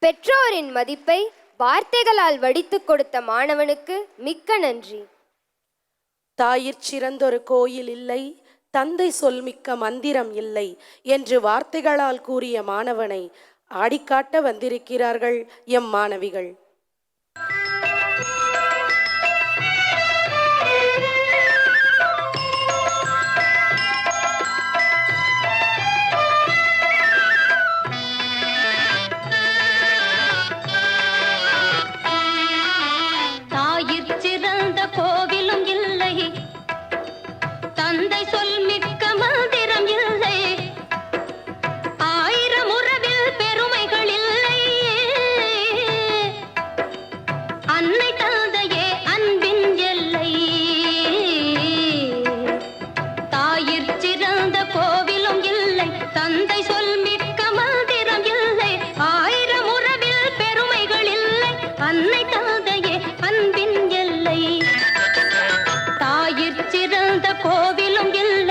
பெற்றோரின் மதிப்பை வார்த்தைகளால் வடித்து கொடுத்த மாணவனுக்கு மிக்க நன்றி. தாயிற் சிறந்தொரு கோயில் இல்லை, தந்தை சொல்மிக்க மந்திரம் இல்லை என்று வார்த்தைகளால் கூறிய மாணவனை ஆடிக்காட்ட வந்திருக்கிறார்கள் எம் மாணவிகள். தாயிற் சிறந்த கோவிலும் இல்லை, தந்தை சொல் மிக்க மந்திரம் இல்லை, 1000 உறவில் பெருமைகள் இல்லை, அன்னை தந்தையே அன்பின் எல்லை. தாயிற் சிறந்த கோவிலும் இல்லை, தந்தை சொல் மிக்க மந்திரம் இல்லை, 1000 உறவில் பெருமைகள் இல்லை, அன்னை தந்தையே அன்பின் எல்லை. தாயிற் சிறந்த கோவிலும் இல்லை,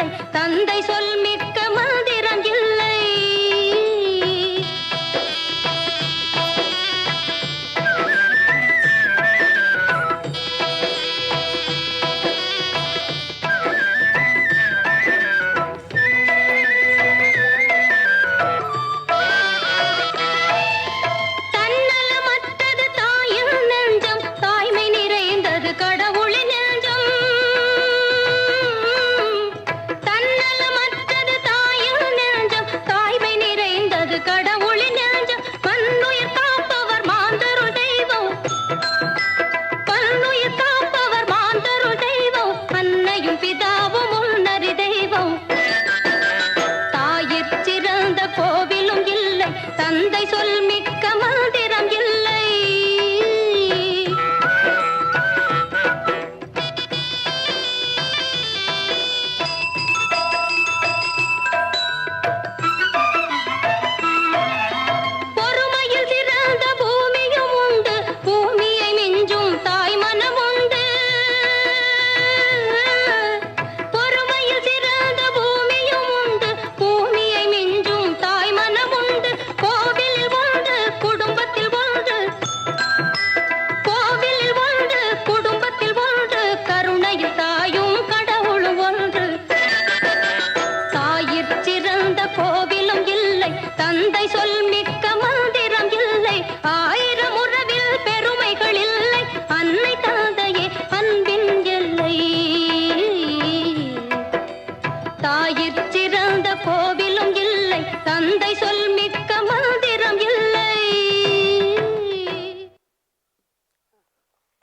தந்தை சொல் மிக்க மந்திரம் இல்லை.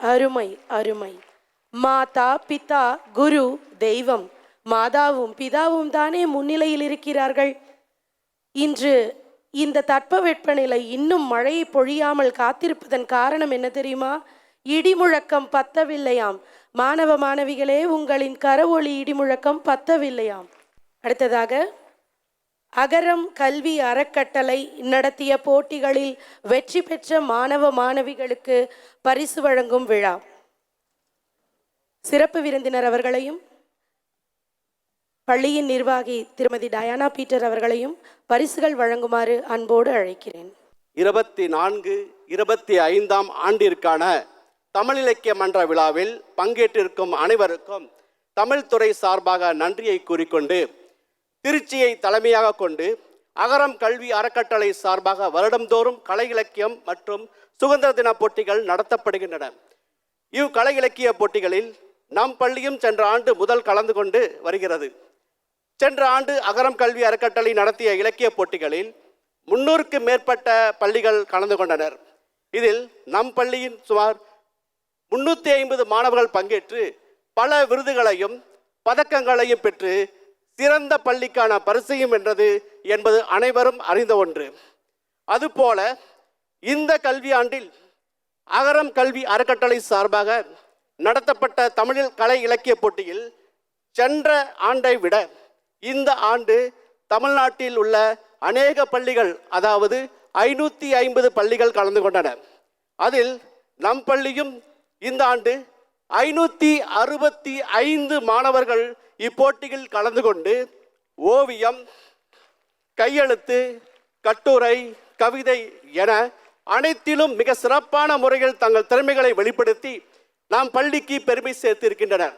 அருமை அருமை. மாதா பிதா குரு தெய்வம், மாதாவும் பிதாவும் தானே முன்னிலையில் இருக்கிறார்கள். இன்று இந்த தட்பவெப்பநிலை இன்னும் மழையை பொழியாமல் காத்திருப்பதன் காரணம் என்ன தெரியுமா? இடிமுழக்கம் பத்தவில்லையாம். மாணவ மாணவிகளே, உங்களின் கரவொளி இடிமுழக்கம் பத்தவில்லையாம். அடுத்ததாக அகரம் கல்வி அறக்கட்டளை நடத்திய போட்டிகளில் வெற்றி பெற்ற மாணவ மாணவிகளுக்கு பரிசு வழங்கும் விழா. சிறப்பு விருந்தினர் அவர்களையும் பள்ளியின் நிர்வாகி திருமதி டயானா பீட்டர் அவர்களையும் பரிசுகள் வழங்குமாறு அன்போடு அழைக்கிறேன். 24, 25ஆம் ஆண்டிற்கான தமிழ் இலக்கிய மன்ற விழாவில் பங்கேற்றிருக்கும் அனைவருக்கும் தமிழ் துறை சார்பாக நன்றியை கூறிக்கொண்டு, திருச்சியை தலைமையாக கொண்டு அகரம் கல்வி அறக்கட்டளை சார்பாக வருடந்தோறும் கலை இலக்கியம் மற்றும் சுதந்திர தின போட்டிகள் நடத்தப்படுகின்றன. கலை இலக்கிய போட்டிகளில் நம் பள்ளியும் சென்ற ஆண்டு முதல் கலந்து கொண்டு வருகிறது. சென்ற ஆண்டு அகரம் கல்வி அறக்கட்டளை நடத்திய இலக்கிய போட்டிகளில் 300க்கு மேற்பட்ட பள்ளிகள் கலந்து கொண்டனர். இதில் நம் பள்ளியின் சுமார் 350 மாணவர்கள் பங்கேற்று பல விருதுகளையும் பதக்கங்களையும் பெற்று சிறந்த பள்ளிக்கான பரிசையும் வென்றது என்பது அனைவரும் அறிந்த ஒன்று. அதுபோல இந்த கல்வியாண்டில் அகரம் கல்வி அறக்கட்டளை சார்பாக நடத்தப்பட்ட தமிழில் கலை இலக்கிய போட்டியில் சென்ற ஆண்டை விட இந்த ஆண்டு தமிழ்நாட்டில் உள்ள அநேக பள்ளிகள், அதாவது 550 பள்ளிகள் கலந்து கொண்டன. அதில் நம் பள்ளியும் இந்த ஆண்டு 565 மாணவர்கள் இப்போட்டியில் கலந்து கொண்டு ஓவியம், கையெழுத்து, கட்டுரை, கவிதை என அனைத்திலும் மிக சிறப்பான முறையில் தங்கள் திறமைகளை வெளிப்படுத்தி நாம் பள்ளிக்கு பெருமை சேர்த்திருக்கின்றனர்.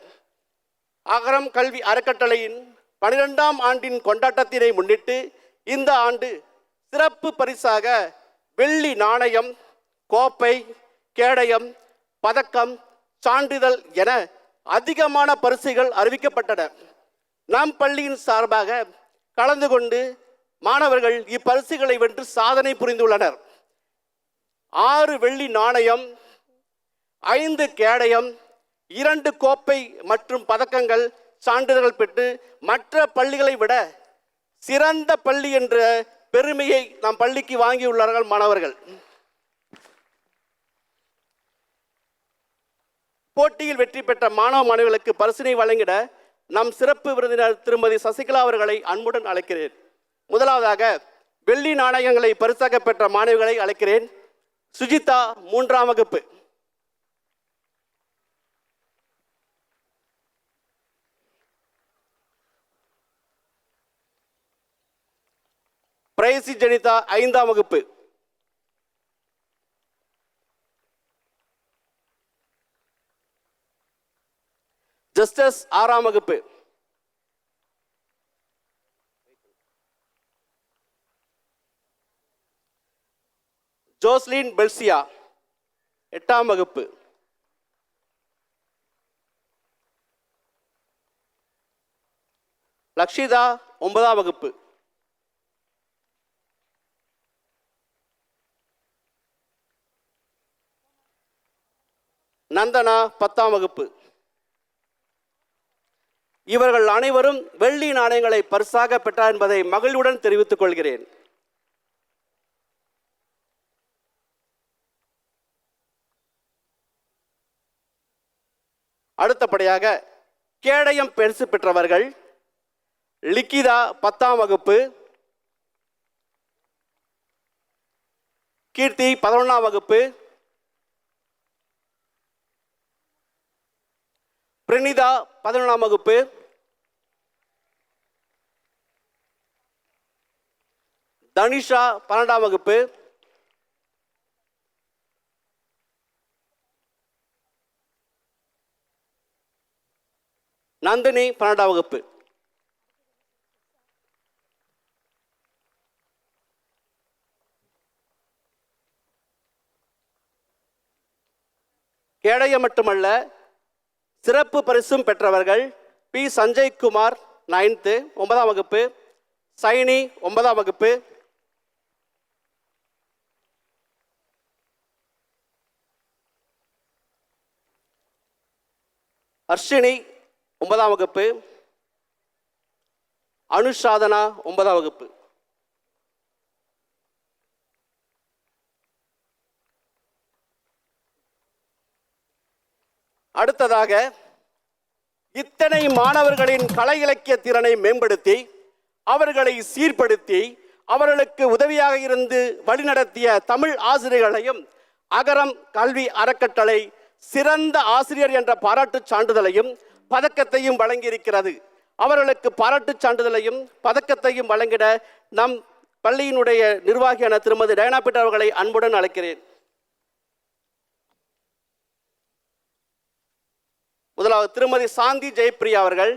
அகரம் கல்வி அறக்கட்டளையின் 12ஆம் ஆண்டின் கொண்டாட்டத்தினை முன்னிட்டு இந்த ஆண்டு சிறப்பு பரிசாக வெள்ளி நாணயம், கோப்பை, கேடயம், பதக்கம், சான்றிதழ் என அதிகமான பரிசுகள் அறிவிக்கப்பட்டன. நம் பள்ளியின் சார்பாக கலந்து கொண்டு மாணவர்கள் இப்பரிசுகளை வென்று சாதனை புரிந்துள்ளனர். 6 வெள்ளி நாணயம், 5 கேடயம், 2 கோப்பை மற்றும் பதக்கங்கள், சான்றிதழ்கள் பெற்று மற்ற பள்ளிகளை விட சிறந்த பள்ளி என்ற பெருமையை நம் பள்ளிக்கு வாங்கியுள்ளார்கள் மாணவர்கள். போட்டியில் வெற்றி பெற்ற மாணவ மாணவிகளுக்கு பரிசினை வழங்கிட நம் சிறப்பு விருந்தினர் திருமதி சசிகலா அவர்களை அன்புடன் அழைக்கிறேன். முதலாவதாக வெள்ளி நாணயங்களை பரிசாக பெற்ற மாணவிகளை அழைக்கிறேன். சுஜிதா 3ஆம் வகுப்பு. பிரைசி ஜெனிதா 5ஆம் வகுப்பு. ஜஸ்டஸ் 6ஆம் வகுப்பு. ஜோஸ்லின் பெல்சியா 8ஆம் வகுப்பு. லக்ஷிதா 9ஆம் வகுப்பு. நந்தனா 10ஆம் வகுப்பு. இவர்கள் அனைவரும் வெள்ளி நாணயங்களை பரிசாக பெற்றார் என்பதை மகிழ்வுடன் தெரிவித்துக் கொள்கிறேன். அடுத்தபடியாக கேடயம் பரிசு பெற்றவர்கள் லிக்கிதா 10ஆம் வகுப்பு, கீர்த்தி 11ஆம் வகுப்பு, பிரினிதா 11ஆம் வகுப்பு, தனிஷா 12ஆம் வகுப்பு, நந்தினி 12ஆம் வகுப்பு. கேடயம் மட்டுமல்ல, சிறப்பு பரிசும் பெற்றவர்கள் பி சஞ்சய்குமார் 9ஆம் வகுப்பு, சைனி 9ஆம் வகுப்பு, அர்ஷினி 9ஆம் வகுப்பு, அனுஷாதனா 9ஆம் வகுப்பு. அடுத்ததாக இத்தனை மாணவர்களின் கலை இலக்கிய திறனை மேம்படுத்தி அவர்களை சீர்படுத்தி அவர்களுக்கு உதவியாக இருந்து வழிநடத்திய தமிழ் ஆசிரியர்களையும் அகரம் கல்வி அறக்கட்டளை சிறந்த ஆசிரியர் என்ற பாராட்டுச் சான்றிதழையும் பதக்கத்தையும் வழங்கியிருக்கிறது. அவர்களுக்கு பாராட்டுச் சான்றிதழையும் பதக்கத்தையும் வழங்கிட நம் பள்ளியினுடைய நிர்வாகியான திருமதி டயனா பீட்டர் அவர்களை அன்புடன் அழைக்கிறேன். முதலாவது திருமதி சாந்தி ஜெயப்பிரியா அவர்கள்,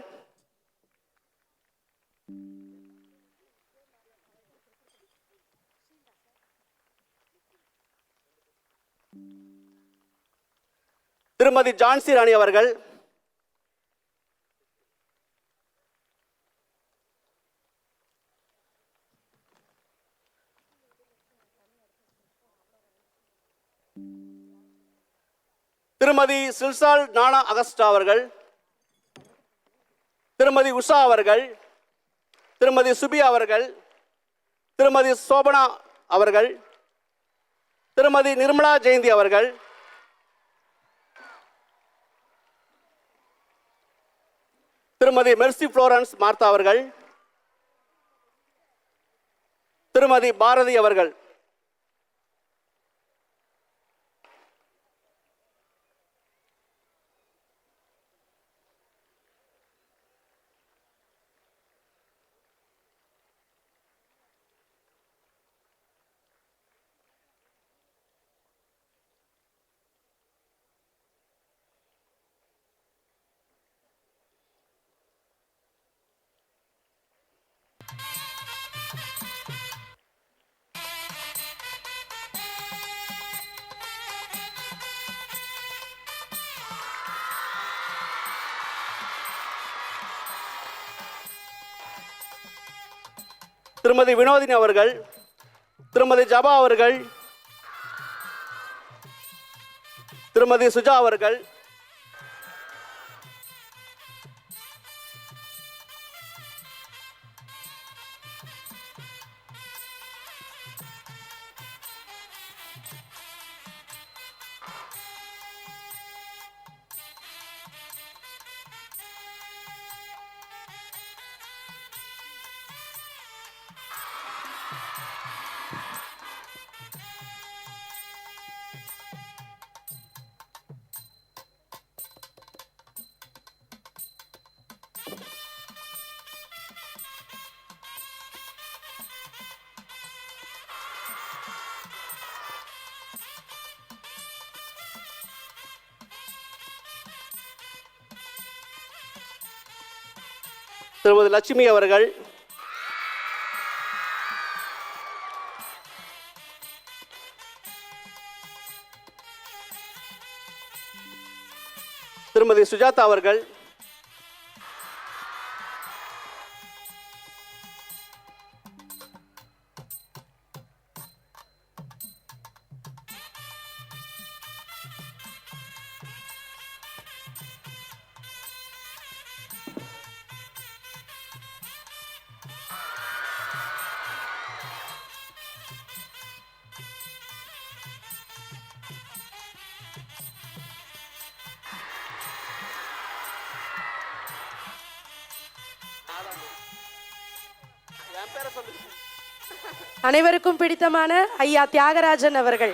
திருமதி ஜான்சி ராணி அவர்கள், திருமதி சில்சால் நானா அகஸ்டா அவர்கள், திருமதி உஷா அவர்கள், திருமதி சுபி அவர்கள், திருமதி சோபனா அவர்கள், திருமதி நிர்மலா ஜெயந்தி அவர்கள், திருமதி மெர்சி புளோரன்ஸ் மார்த்தா அவர்கள், திருமதி பாரதி அவர்கள். திருமதி வினோதினி அவர்கள், திருமதி ஜபா அவர்கள், திருமதி சுஜா அவர்கள், திருமதி லட்சுமி அவர்கள், திருமதி சுஜாதா அவர்கள், அனைவருக்கும் பிடித்தமான ஐயா தியாகராஜன் அவர்கள்.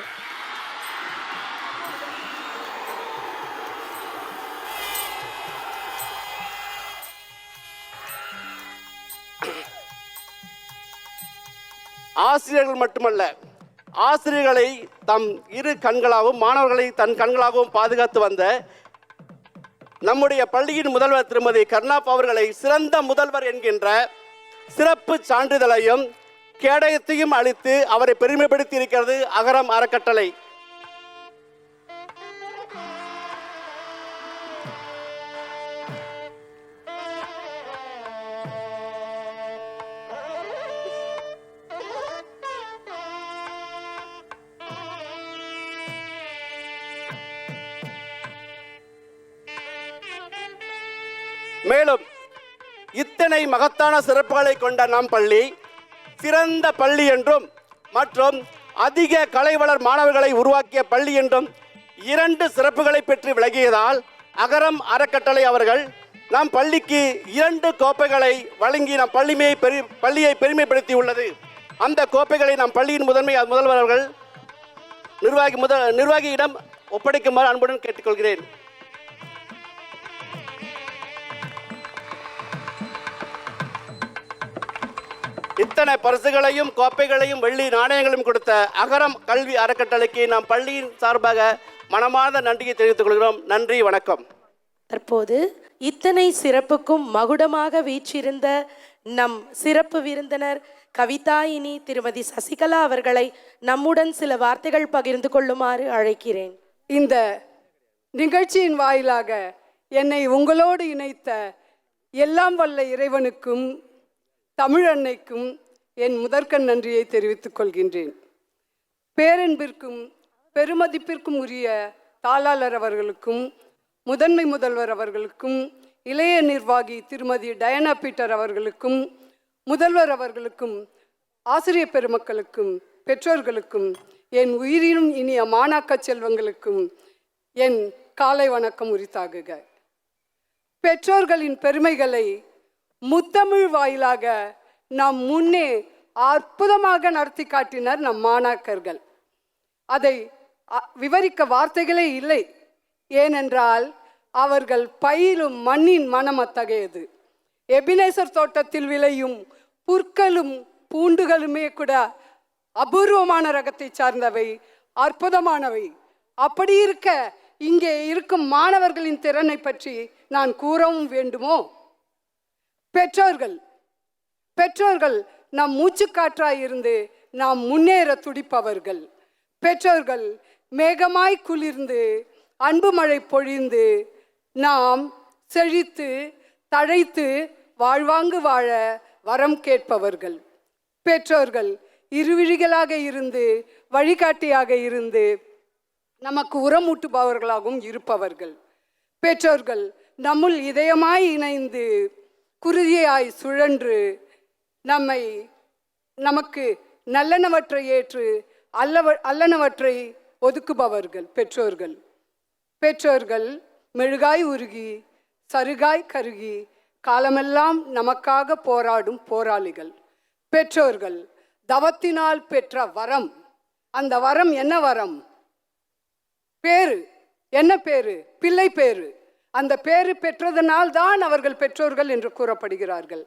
ஆசிரியர்கள் மட்டுமல்ல, ஆசிரியர்களை தம் இரு கண்களாகவும் மாணவர்களை தன் கண்களாகவும் பாதுகாத்து வந்த நம்முடைய பள்ளியின் முதல்வர் திருமதி கர்ணாப் அவர்களை சிறந்த முதல்வர் என்கின்ற சிறப்பு சான்றிதழையும் கேடயத்தையும் அளித்து அவரை பெருமைப்படுத்தி இருக்கிறது அகரம் அறக்கட்டளை. மேலும் இத்தனை மகத்தான சிறப்புகளை கொண்ட நம் பள்ளி சிறந்த பள்ளி என்றும் மற்றும் அதிக கலைவளர் மாணவர்களை உருவாக்கிய பள்ளி என்றும் 2 சிறப்புகளை பெற்று விளங்கியதால் அகரம் அறக்கட்டளை அவர்கள் நம் பள்ளிக்கு 2 கோப்பைகளை வழங்கி நம் பள்ளியை பெருமைப்படுத்தி உள்ளது. அந்த கோப்பைகளை நம் பள்ளியின் முதல்வர் அவர்கள் நிர்வாகியிடம் ஒப்படைக்குமாறு அன்புடன் கேட்டுக்கொள்கிறேன். இத்தனை பரிசுகளையும் கோப்பைகளையும் வெள்ளி நாணயங்களையும் கொடுத்த அகரம் கல்வி அறக்கட்டளைக்கு நம் பள்ளியின் சார்பாக மனமார்ந்த நன்றியை தெரிவித்துக் கொள்கிறோம். நன்றி, வணக்கம். தற்போது இத்தனை சிறப்புக்கும் மகுடமாக வீற்றிருந்த நம் சிறப்பு விருந்தினர் கவிதாயினி திருமதி சசிகலா அவர்களை நம்முடன் சில வார்த்தைகள் பகிர்ந்து கொள்ளுமாறு அழைக்கிறேன். இந்த நிகழ்ச்சியின் வாயிலாக என்னை உங்களோடு இணைத்த எல்லாம் வல்ல இறைவனுக்கும் தமிழ் அன்னைக்கும் என் முதற்கண் நன்றியை தெரிவித்துக் கொள்கின்றேன். பேரன்பிற்கும் பெருமதிப்பிற்கும் உரிய தாளாளர் அவர்களுக்கும் முதன்மை முதல்வர் அவர்களுக்கும் இளைய நிர்வாகி திருமதி டயனா பீட்டர் அவர்களுக்கும் முதல்வர் அவர்களுக்கும் ஆசிரியர் பெருமக்களுக்கும் பெற்றோர்களுக்கும் என் உயிரினும் இனிய மாணாக்க செல்வங்களுக்கும் என் காலை வணக்கம் உரித்தாகுக. பெற்றோர்களின் பெருமைகளை முத்தமிழ் வாயிலாக நம் முன்னே அற்புதமாக நடத்தி காட்டினர் நம் மாணாக்கர்கள். அதை விவரிக்க வார்த்தைகளே இல்லை. ஏனென்றால் அவர்கள் பயிலும் மண்ணின் மனம் அத்தகையது. எபினேசர் தோட்டத்தில் விளையும் புற்களும் பூண்டுகளுமே கூட அபூர்வமான ரகத்தை சார்ந்தவை, அற்புதமானவை. அப்படி இருக்க இங்கே இருக்கும் மாணவர்களின் திறனை பற்றி நான் கூறவும் வேண்டுமோ? பெற்றோர்கள் நம் மூச்சுக்காற்றாய் இருந்து நாம் முன்னேற துடிப்பவர்கள். பெற்றோர்கள் மேகமாய் குளிர்ந்து அன்பு மழை பொழிந்து நாம் செழித்து தழைத்து வாழ்வாங்கு வாழ வரம் கேட்பவர்கள். பெற்றோர்கள் இருவிழிகளாக இருந்து வழிகாட்டியாக இருந்து நமக்கு உரமூட்டுபவர்களாகவும் இருப்பவர்கள். பெற்றோர்கள் நம்முள் இதயமாய் இணைந்து குருதியாய் சுழன்று நமக்கு நல்லனவற்றை ஏற்று அல்லனவற்றை ஒதுக்குபவர்கள் பெற்றோர்கள் மெழுகாய் உருகி சருகாய் கருகி காலமெல்லாம் நமக்காக போராடும் போராளிகள். பெற்றோர்கள் தவத்தினால் பெற்ற வரம். அந்த வரம் என்ன வரம்? பேரு. என்ன பேரு? பிள்ளை பேரு. அந்த பேரு பெற்றதனால் தான் அவர்கள் பெற்றோர்கள் என்று கூறப்படுகிறார்கள்.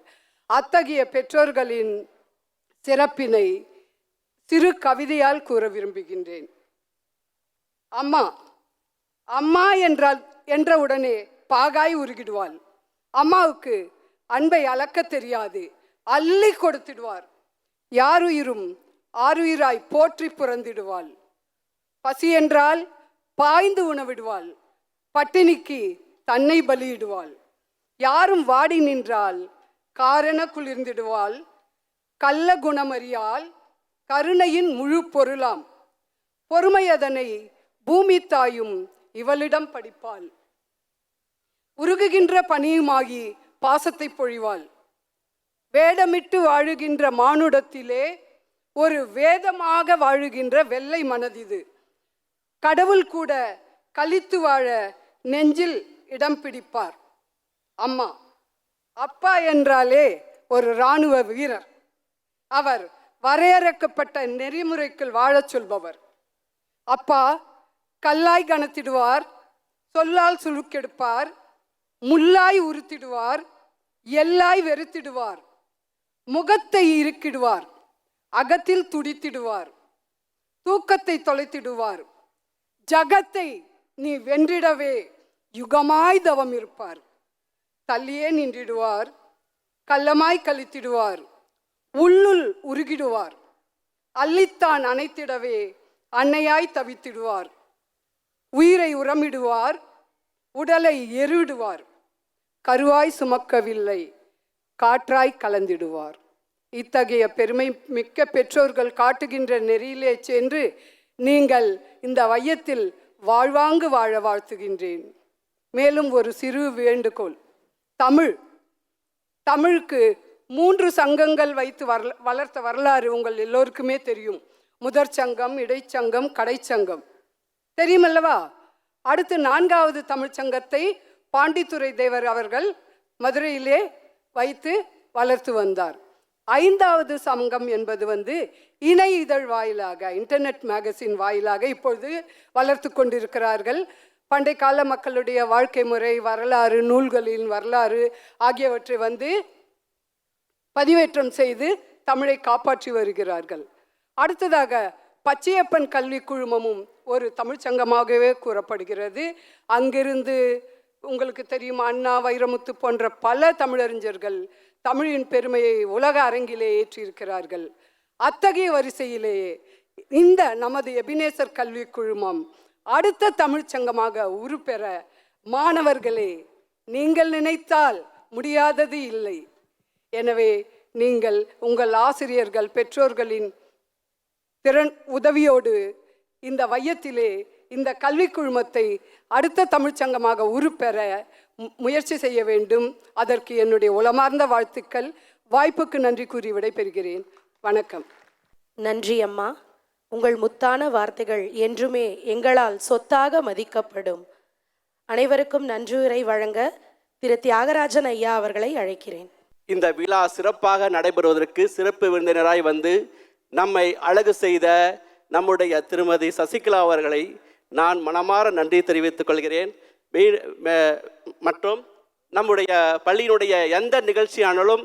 அத்தகைய பெற்றோர்களின் சிறப்பினை சிறு கவிதையால் கூற விரும்புகின்றேன். அம்மா என்ற உடனே பாகாய் உருகிடுவாள். அம்மாவுக்கு அன்பை அளக்க தெரியாது, அள்ளி கொடுத்திடுவார். யாருயிரும் ஆருயிராய் போற்றி புறந்திடுவாள். பசி என்றால் பாய்ந்து உணவிடுவாள். பட்டினிக்கு தன்னை பலியிடுவாள். யாரும் வாடி நின்றால் காரென குளிர்ந்திடுவாள். கள்ள குணமறியால் கருணையின் முழு பொருளாம். பொறுமையதனை பூமி தாயும் இவளிடம் படிப்பாள். உருகுகின்ற பனியுமாகி பாசத்தை பொழிவாள். வேடமிட்டு வாழுகின்ற மானுடத்திலே ஒரு வேதமாக வாழுகின்ற வெள்ளை மனதிது. கடவுள் கூட கலித்து வாழ நெஞ்சில் இடம் பிடிப்பார். அம்மா. அப்பா என்றாலே ஒரு இராணுவ வீரர். அவர் வரையறுக்கப்பட்ட நெறிமுறைக்குள் வாழச் சொல்பவர். அப்பா கல்லாய் கனத்திடுவார், சொல்லால் சுழுக்கெடுப்பார், முள்ளாய் உறுத்திடுவார், எல்லாய் வெறுத்திடுவார், முகத்தை இருக்கிடுவார், அகத்தில் துடித்திடுவார், தூக்கத்தை தொலைத்திடுவார், ஜகத்தை நீ வென்றிடவே யுகமாய் தவம் இருப்பார். தள்ளியே நின்றிடுவார், கள்ளமாய் கழித்திடுவார், உள்ளுள் உருகிடுவார், அள்ளித்தான் அணைத்திடவே அன்னையாய் தவித்திடுவார். உயிரை உரமிடுவார், உடலை எருவிடுவார், கருவாய் சுமக்கவில்லை காற்றாய் கலந்திடுவார். இத்தகைய பெருமை மிக்க பெற்றோர்கள் காட்டுகின்ற நெறியிலே சென்று நீங்கள் இந்த வையத்தில் வாழ்வாங்கு வாழ வாழ்த்துகின்றேன். மேலும் ஒரு சிறு வேண்டுகோள். தமிழுக்கு 3 சங்கங்கள் வைத்து வளர்த்த வரலாறு உங்கள் எல்லோருக்குமே தெரியும். முதற் சங்கம், இடைச்சங்கம், கடைச்சங்கம் தெரியுமல்லவா? அடுத்து 4வது தமிழ்ச் சங்கத்தை பாண்டித்துரை தேவர் அவர்கள் மதுரையிலே வைத்து வளர்த்து வந்தார். 5வது சங்கம் என்பது இணை இதழ் வாயிலாக, இன்டர்நெட் மேகசின் வாயிலாக இப்பொழுது வளர்த்து கொண்டிருக்கிறார்கள். பண்டை கால மக்களுடைய வாழ்க்கை முறை, வரலாறு, நூல்களின் வரலாறு ஆகியவற்றை பதிவேற்றம் செய்து தமிழை காப்பாற்றி வருகிறார்கள். அடுத்ததாக பச்சையப்பன் கல்வி குழுமமும் ஒரு தமிழ்ச்சங்கமாகவே கூறப்படுகிறது. அங்கிருந்து உங்களுக்கு தெரியும், அண்ணா, வைரமுத்து போன்ற பல தமிழறிஞர்கள் தமிழின் பெருமையை உலக அரங்கிலே ஏற்றியிருக்கிறார்கள். அத்தகைய வரிசையிலேயே இந்த நமது எபினேசர் கல்வி குழுமம் அடுத்த தமிழ்ச்சங்கமாக உருப்பெற, மாணவர்களே, நீங்கள் நினைத்தால் முடியாதது இல்லை. எனவே நீங்கள் உங்கள் ஆசிரியர்கள், பெற்றோர்களின் திறன் உதவியோடு இந்த வையத்திலே இந்த கல்வி குழுமத்தை அடுத்த தமிழ்ச்சங்கமாக உருப்பெற முயற்சி செய்ய வேண்டும். அதற்கு என்னுடைய உளமார்ந்த வாழ்த்துக்கள். வாய்ப்புக்கு நன்றி கூறி விடைபெறுகிறேன். வணக்கம். நன்றி அம்மா. உங்கள் முத்தான வார்த்தைகள் என்றுமே எங்களால் சொத்தாக மதிக்கப்படும். அனைவருக்கும் நன்றியுரை வழங்க திரு தியாகராஜன் ஐயா அவர்களை அழைக்கிறேன். இந்த விழா சிறப்பாக நடைபெறுவதற்கு சிறப்பு விருந்தினராய் வந்து நம்மை அழகு செய்த நம்முடைய திருமதி சசிகலா அவர்களை நான் மனமாற நன்றி தெரிவித்துக் கொள்கிறேன். மற்றும் நம்முடைய பள்ளியினுடைய எந்த நிகழ்ச்சியானாலும்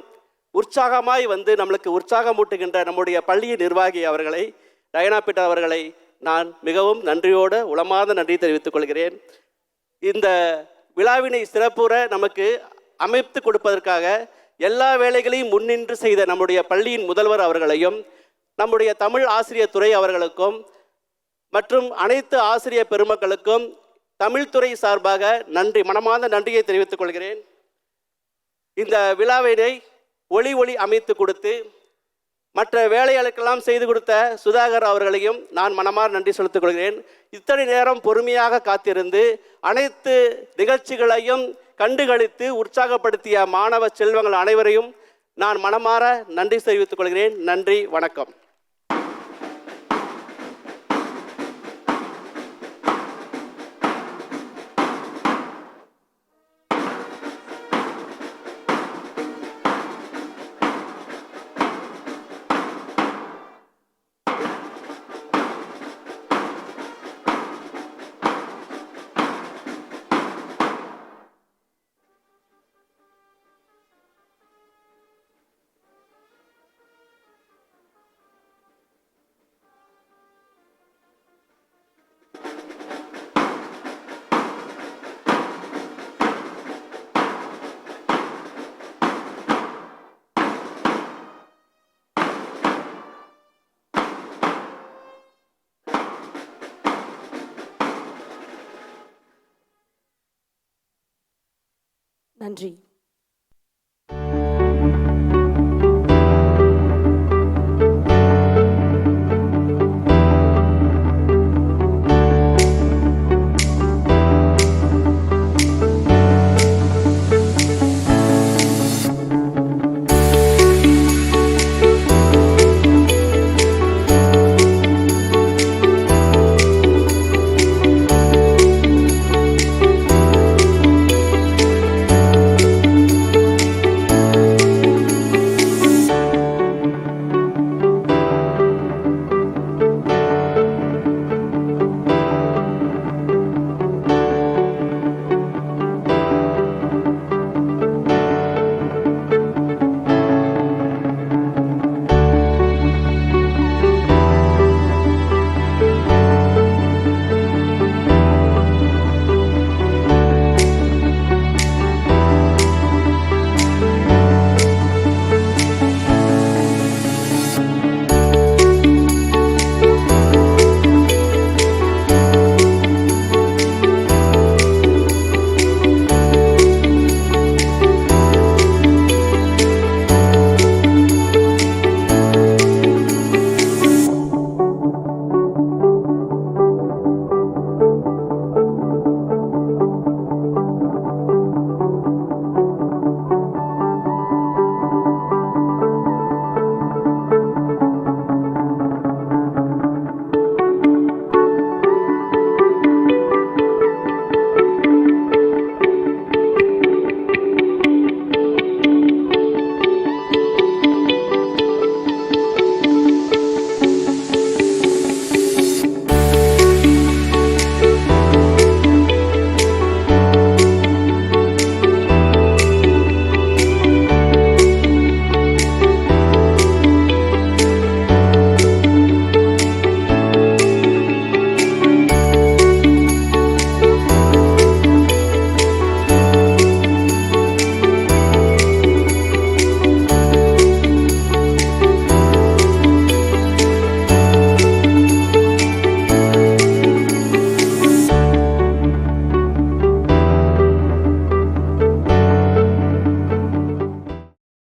உற்சாகமாய் வந்து நம்மளுக்கு உற்சாகமூட்டுகின்ற நம்முடைய பள்ளியின் நிர்வாகி அவர்களை, டயனா பீட்டர் அவர்களை நான் மிகவும் நன்றியோடு உளமார்ந்த நன்றி தெரிவித்துக் கொள்கிறேன். இந்த விழாவினை சிறப்புற நமக்கு அமைத்து கொடுப்பதற்காக எல்லா வேலைகளையும் முன்னின்று செய்த நம்முடைய பள்ளியின் முதல்வர் அவர்களையும், நம்முடைய தமிழ் ஆசிரியர் துறை அவர்களுக்கும் மற்றும் அனைத்து ஆசிரியர் பெருமக்களுக்கும் தமிழ்துறை சார்பாக நன்றி, மனமார்ந்த நன்றியை தெரிவித்துக் கொள்கிறேன். இந்த விழாவினை ஒளி அமைத்து கொடுத்து மற்ற வேலைகளுக்கெல்லாம் செய்து கொடுத்த சுதாகர் அவர்களையும் நான் மனமாற நன்றி செலுத்திக் கொள்கிறேன். இத்தனை நேரம் பொறுமையாக காத்திருந்து அனைத்து நிகழ்ச்சிகளையும் கண்டுகளித்து உற்சாகப்படுத்திய மாணவ செல்வங்கள் அனைவரையும் நான் மனமாற நன்றி தெரிவித்துக் கொள்கிறேன். நன்றி, வணக்கம். நன்றி.